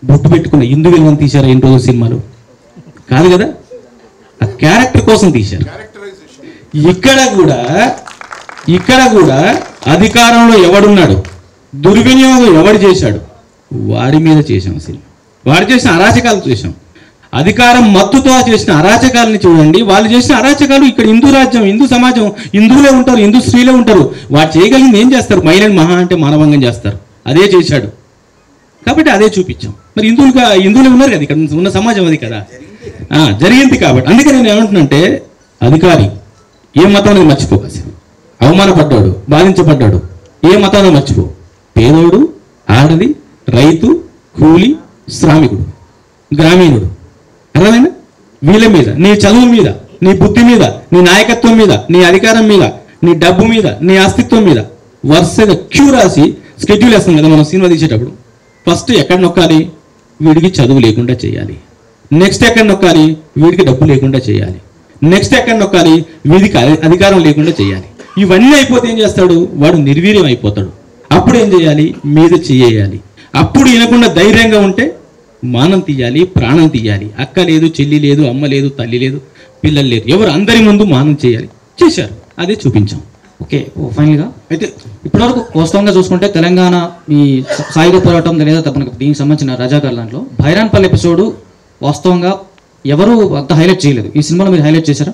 బొట్టు పెట్టుకున్న హిందూ విలన్ తీశారు ఎన్ని రోజులు సినిమాలో? కాదు కదా, ఆ క్యారెక్టర్ కోసం తీశారు. ఇక్కడ కూడా అధికారంలో ఎవడున్నాడు, దుర్వినియోగం ఎవడు చేశాడు, వారి మీద చేశాం సినిమా. వాడు చేసిన అరాచకాలు చేశాం. అధికారం మత్తుతో చేసిన అరాచకాలని చూడండి. వాళ్ళు చేసిన అరాచకాలు ఇక్కడ హిందూ రాజ్యం, హిందూ సమాజం, హిందువులే ఉంటారు, హిందూ స్త్రీలే ఉంటారు. వాడు చేయగలిగింది ఏం చేస్తారు? మహిళని మహా అంటే మానవంగం చేస్తారు. అదే చేశాడు కాబట్టి అదే చూపించాం. మరి హిందువులే ఉన్నారు కదా, ఇక్కడ ఉన్న సమాజం అది కదా జరిగింది. కాబట్టి అందుకే నేను ఏమంటున్నంటే, అధికారి ఏ మతం అనేది మర్చిపోకాసి, అవమానపడ్డాడు, బాధించబడ్డాడు, ఏ మతాన్ని మర్చిపో. పేదోడు, ఆడది, రైతు, కూలి, శ్రామికుడు, గ్రామీణుడు, అర్థమైనా? వీళ్ళ మీద, నీ చదువు మీద, నీ బుద్ధి మీద, నీ నాయకత్వం మీద, నీ అధికారం మీద, నీ డబ్బు మీద, నీ అస్తిత్వం మీద వరుసగా క్యూ రాసి స్కెడ్యూల్ వేస్తాం కదా మనం సినిమా తీసేటప్పుడు. ఫస్ట్ ఎక్కడ నొక్కాలి? వీడికి చదువు లేకుండా చేయాలి. నెక్స్ట్ ఎక్కడ నొక్కాలి? వీడికి డబ్బు లేకుండా చేయాలి. నెక్స్ట్ ఎక్కడ నొక్కాలి? వీడికి అధికారం లేకుండా చేయాలి. ఇవన్నీ అయిపోతే ఏం చేస్తాడు? వాడు నిర్వీర్యం అయిపోతాడు. అప్పుడు ఏం చేయాలి? మీద చేయాలి. అప్పుడు వినకుండా ధైర్యంగా ఉంటే మానం తీయాలి, ప్రాణం తీయాలి. అక్క లేదు, చెల్లి లేదు, అమ్మ లేదు, తల్లి లేదు, పిల్లలు లేరు, ఎవరు అందరి ముందు మానం చేయాలి. చేశారు, అదే చూపించాం. ఓకే, ఫైనల్గా అయితే ఇప్పటివరకు వాస్తవంగా చూసుకుంటే తెలంగాణ ఈ సాయుధ పోరాటం లేదా మనకు దీనికి సంబంధించిన రజాకార్ దాంట్లో భైరాన్పల్లి ఎపిసోడ్ వాస్తవంగా ఎవరు అంత హైలైట్ చేయలేదు. ఈ సినిమాలో మీరు హైలైట్ చేశారా?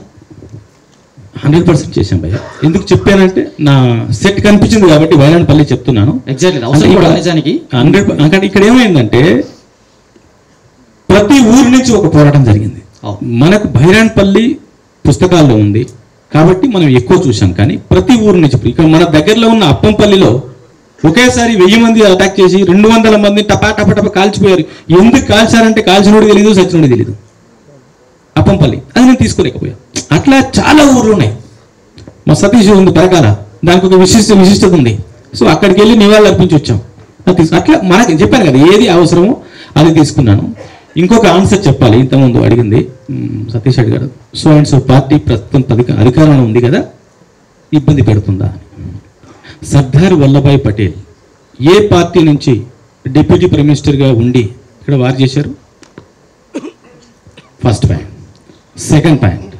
100% చేశాం భయ్య. ఎందుకు చెప్పానంటే నా సెట్ కనిపించింది కాబట్టి భైరాన్పల్లి చెప్తున్నాను. ఎగ్జాక్ట్లీ అవసరం కూడా నిజానికి 100%. ఇక్కడ ఏమైందంటే ప్రతి ఊరి నుంచి ఒక పోరాటం జరిగింది. మనకు భైరాన్పల్లి పుస్తకాల్లో ఉంది కాబట్టి మనం ఎక్కువ చూసాం. కానీ ప్రతి ఊరు నుంచి ఇక్కడ మన దగ్గరలో ఉన్న అప్పంపల్లిలో ఒకేసారి 1000 మంది అటాక్ చేసి 200 మంది టపా టపా టపా కాల్చిపోయారు. ఎందుకు కాల్చారంటే కాల్చినోడు తెలియదు, సచ్చినోడు తెలియదు. అప్పంపల్లి అది నేను తీసుకోలేకపోయా. అట్లా చాలా ఊర్లు ఉన్నాయి. మా సతీష్ ఉంది పరకాల, దానికి ఒక విశిష్టత ఉంది. సో అక్కడికి వెళ్ళి నివాళులు అర్పించి వచ్చాం. అట్లా మనకి చెప్పాను కదా ఏది అవసరమో అది తీసుకున్నాను. ఇంకొక ఆన్సర్ చెప్పాలి. ఇంతకుముందు అడిగింది సతీష్ అడిగారు, సో అండ్ సో పార్టీ ప్రస్తుతం అధికారంలో ఉంది కదా, ఇబ్బంది పెడుతుందా? సర్దార్ వల్లభాయ్ పటేల్ ఏ పార్టీ నుంచి డిప్యూటీ ప్రైమ్ మినిస్టర్గా ఉండి ఇక్కడ వారు చేశారు? First point. సెకండ్ పాయింట్,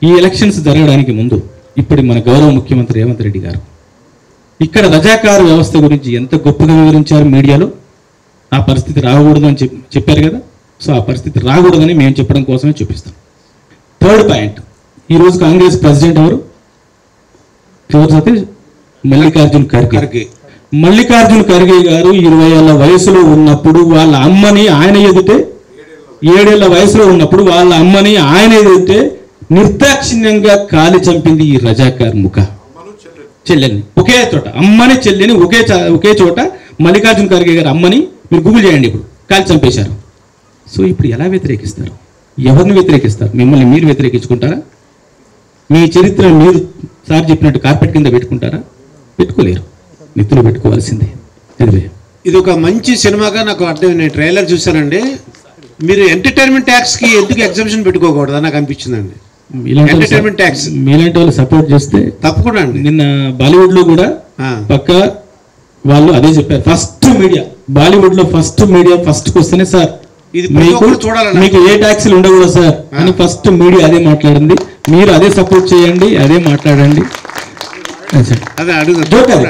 ఈ ఎలక్షన్స్ జరగడానికి ముందు ఇప్పుడు మన గౌరవ ముఖ్యమంత్రి రేవంత్ రెడ్డి గారు ఇక్కడ రజాకారు వ్యవస్థ గురించి ఎంత గొప్పగా వివరించారు మీడియాలో. ఆ పరిస్థితి రాకూడదు అని చెప్పారు కదా. సో ఆ పరిస్థితి రాకూడదని మేము చెప్పడం కోసమే చూపిస్తాం. థర్డ్ పాయింట్, ఈరోజు కాంగ్రెస్ ప్రెసిడెంట్ ఎవరు? సతీష్ మల్లికార్జున్ ఖర్గే. మల్లికార్జున్ ఖర్గే గారు 20 ఏళ్ల వయసులో ఉన్నప్పుడు వాళ్ళ అమ్మని ఆయన ఎదుటే, 7 ఏళ్ల వయసులో ఉన్నప్పుడు వాళ్ళ అమ్మని ఆయన ఎదుటే నిర్దాక్షిణ్యంగా కాలి చంపింది ఈ రజాకార్ ముఖ చెల్లెల్ని. ఒకే చోట అమ్మని చెల్లిని ఒకే చోట మల్లికార్జున్ ఖర్గే గారు అమ్మని మీరు గూగుల్ చేయండి, ఇప్పుడు కాలి చంపేశారు. సో ఇప్పుడు ఎలా వ్యతిరేకిస్తారు? ఎవరిని వ్యతిరేకిస్తారు? మిమ్మల్ని మీరు వ్యతిరేకించుకుంటారా? మీ చరిత్ర మీరు సార్ చెప్పినట్టు కార్పెట్ కింద పెట్టుకుంటారా? పెట్టుకోలేరు, నెత్తులు పెట్టుకోవాల్సిందే. ఇది ఒక మంచి సినిమాగా నాకు అర్థం. నేను ట్రైలర్ చూశానండి. మీరు ఎంటర్టైన్మెంట్ ట్యాక్స్కి ఎందుకు ఎగ్జామ్షన్ పెట్టుకోకూడదు నాకు అనిపించిందండి. ఎంటర్టైన్మెంట్ ట్యాక్స్ మీలాంటి వాళ్ళు సపోర్ట్ చేస్తే తప్పకుండా అండి. నిన్న బాలీవుడ్ లో కూడా పక్క వాళ్ళు అదే చెప్పారు. ఫస్ట్ మీడియా బాలీవుడ్ లో ఫస్ట్ మీడియా ఫస్ట్ వస్తేనే సార్ మీకు ఏ ట్యాక్సీలు ఉండకూడదు సార్ అని ఫస్ట్ మీడియా అదే మాట్లాడింది. మీరు అదే సపోర్ట్ చేయండి, అదే మాట్లాడండి.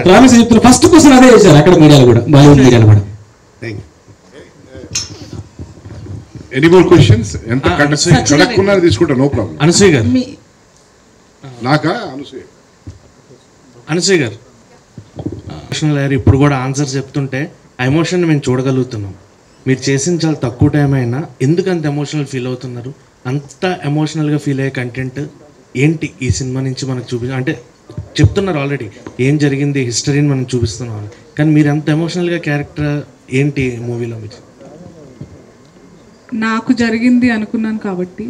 ప్రామిస్ చెప్తున్నారు. ఫస్ట్ క్వశ్చన్ అదే చేశారు అక్కడ మీడియాలో కూడా, బాలీవుడ్ మీడియాలో కూడా. Any more questions? ఎంత కడక్కున్నారు తీసుకుంటా, నో ప్రాబ్లం. అనసూయ గారు నాకా? అనసూయ గారు ఎమోషనల్ అయ్యారు. ఇప్పుడు కూడా ఆన్సర్ చెప్తుంటే ఆ ఎమోషన్ మేము చూడగలుగుతున్నాం. మీరు చేసిన చాలా తక్కువ టైం అయినా ఎందుకు అంత ఎమోషనల్ ఫీల్ అవుతున్నారు? అంత ఎమోషనల్గా ఫీల్ అయ్యే కంటెంట్ ఏంటి ఈ సినిమా నుంచి మనకు అంటే చెప్తున్నారు ఆల్రెడీ ఏం జరిగింది, హిస్టరీని మనం చూపిస్తున్నాం, కానీ మీరు అంత ఎమోషనల్గా క్యారెక్టర్ ఏంటి మూవీలో? మీరు నాకు జరిగింది అనుకున్నాను కాబట్టి,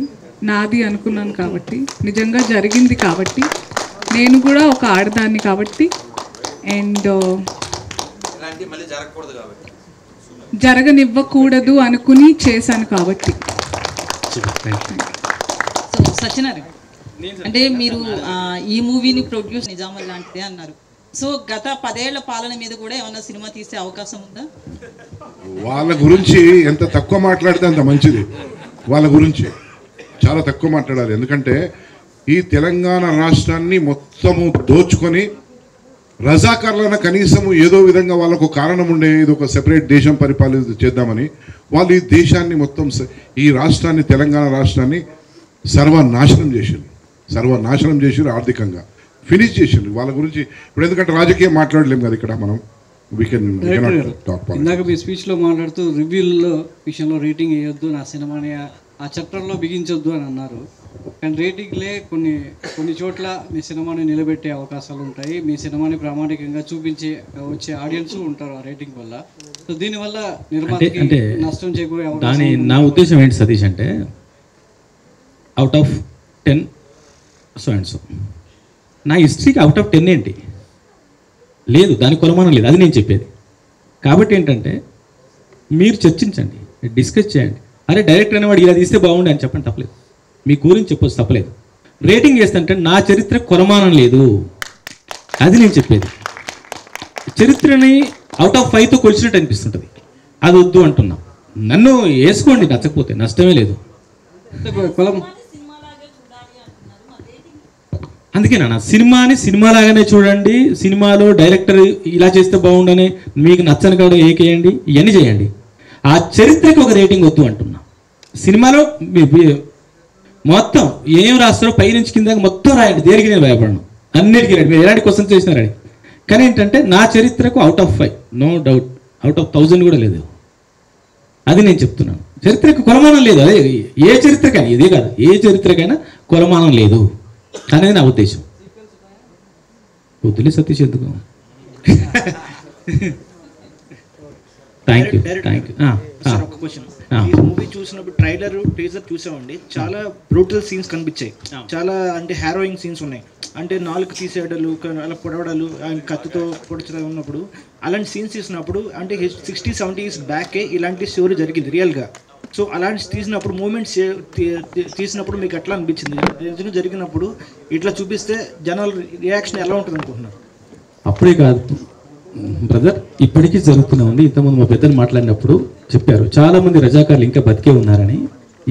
నాది అనుకున్నాను కాబట్టి, నిజంగా జరిగింది కాబట్టి, నేను కూడా ఒక ఆడదాన్ని కాబట్టి, అండ్ జరగనివ్వకూడదు అనుకుని చేశాను కాబట్టి. సత్యనారాయణ అంటే మీరు ఈ మూవీని ప్రొడ్యూస్ నిజామల్ లాంటిదే అన్నారు. సో గత 10 ఏళ్ల పాలన మీద కూడా ఏమన్నా సినిమా తీసే అవకాశం ఉందా? వాళ్ళ గురించి ఎంత తక్కువ మాట్లాడితే అంత మంచిది. వాళ్ళ గురించి చాలా తక్కువ మాట్లాడాలి. ఎందుకంటే ఈ తెలంగాణ రాష్ట్రాన్ని మొత్తము దోచుకొని రజాకార్లైనా కనీసం ఏదో విధంగా వాళ్ళకు కారణం ఉండే ఇది ఒక సెపరేట్ దేశం పరిపాలన చేద్దామని వాళ్ళు ఈ దేశాన్ని మొత్తం ఈ రాష్ట్రాన్ని తెలంగాణ రాష్ట్రాన్ని సర్వనాశనం చేసారు ఆర్థికంగా ఫినిష్ చేసారు వాళ్ళ గురించి ఇప్పుడు ఎందుకంటే రాజకీయం మాట్లాడలేము కదా ఇక్కడ మనం ఇందాక మీ స్పీచ్లో మాట్లాడుతూ రివ్యూల్లో విషయంలో రేటింగ్ వేయొద్దు నా సినిమాని ఆ చట్టంలో బిగించొద్దు అని అన్నారు. కానీ రేటింగ్లే కొన్ని చోట్ల మీ సినిమాని నిలబెట్టే అవకాశాలు ఉంటాయి. మీ సినిమాని ప్రామాణికంగా చూపించే వచ్చే ఆడియన్స్ ఉంటారు ఆ రేటింగ్ వల్ల. సో దీనివల్ల నిర్మాతకి నష్టం చేకూరే దాని నా ఉద్దేశం ఏంటి సతీష్ అంటే out of 10 so and so నా హిస్టరీకి అవుట్ ఆఫ్ 10 ఏంటి లేదు, దాని కొలమానం లేదు, అది నేను చెప్పేది. కాబట్టి ఏంటంటే మీరు చర్చించండి, డిస్కస్ చేయండి. అరే డైరెక్టర్ అనేవాడు ఇలా తీస్తే బాగుండే అని చెప్పండి, తప్పలేదు. మీ గురించి చెప్పొచ్చు, తప్పలేదు. రేటింగ్ చేస్తుంటే నా చరిత్ర కొలమానం లేదు, అది నేను చెప్పేది. చరిత్రని అవుట్ ఆఫ్ 5తో కొలిచినట్టు అనిపిస్తుంటుంది, అది వద్దు అంటున్నా. నన్ను వేసుకోండి, నచ్చకపోతే నష్టమే లేదు. అందుకే నాన్న సినిమాని సినిమాలాగానే చూడండి. సినిమాలో డైరెక్టర్ ఇలా చేస్తే బాగుండని మీకు నచ్చని కాడ ఏకేయండి, ఇవన్నీ చేయండి. ఆ చరిత్రకి ఒక రేటింగ్ వద్దు అంటున్నా. సినిమాలో మొత్తం ఏం రాస్తారో పైనుంచి కింద మొత్తం రాయండి, దేనికి నేను భయపడను, అన్నిటికీ రండి, మీరు ఎలాంటి క్వశ్చన్స్ చేసినారని. కానీ ఏంటంటే నా చరిత్రకు out of 5 no doubt, out of 1000 కూడా లేదు, అది నేను చెప్తున్నాను. చరిత్రకు కొలమానం లేదు, అదే ఏ చరిత్రకైనా, ఇదే కాదు ఏ చరిత్రకైనా కొలమానం లేదు అనేది నా ఉద్దేశం. వద్దులే సతీష్ ఎందుకు. Thank you. ఒక క్వశ్చన్, ఈ మూవీ చూసినప్పుడు ట్రైలర్ టీజర్ చూసామండి, చాలా బ్రూటల్ సీన్స్ కనిపించాయి, చాలా అంటే హారోయింగ్ సీన్స్ ఉన్నాయి. అంటే నాలుగు తీసేయడాలు, అలా పొడవడాలు, కత్తితో పొడిచడం ఉన్నప్పుడు అలాంటి సీన్స్ తీసినప్పుడు అంటే 60-70s బ్యాకే ఇలాంటి స్టోరీ జరిగింది రియల్గా. సో అలాంటి తీసినప్పుడు మూమెంట్స్ తీసినప్పుడు మీకు ఎట్లా అనిపించింది? నిజంగా జరిగినప్పుడు ఇట్లా చూపిస్తే జనాల రియాక్షన్ ఎలా ఉంటుంది అనుకుంటున్నారు? అప్పుడే కాదు బ్రదర్, ఇప్పటికీ జరుగుతూనే ఉంది. ఇంతకుముందు మా పెద్దలు మాట్లాడినప్పుడు చెప్పారు, చాలామంది రజాకార్లు ఇంకా బతికే ఉన్నారని.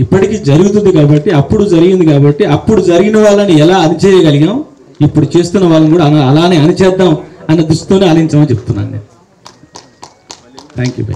ఇప్పటికీ జరుగుతుంది కాబట్టి, అప్పుడు జరిగింది కాబట్టి, అప్పుడు జరిగిన వాళ్ళని ఎలా అణిచేయగలిగాం, ఇప్పుడు చేస్తున్న వాళ్ళని కూడా అలానే అణిచేద్దాం అన్న దృష్టితోనే ఆలోచించమని చెప్తున్నాను నేను. Thank you by.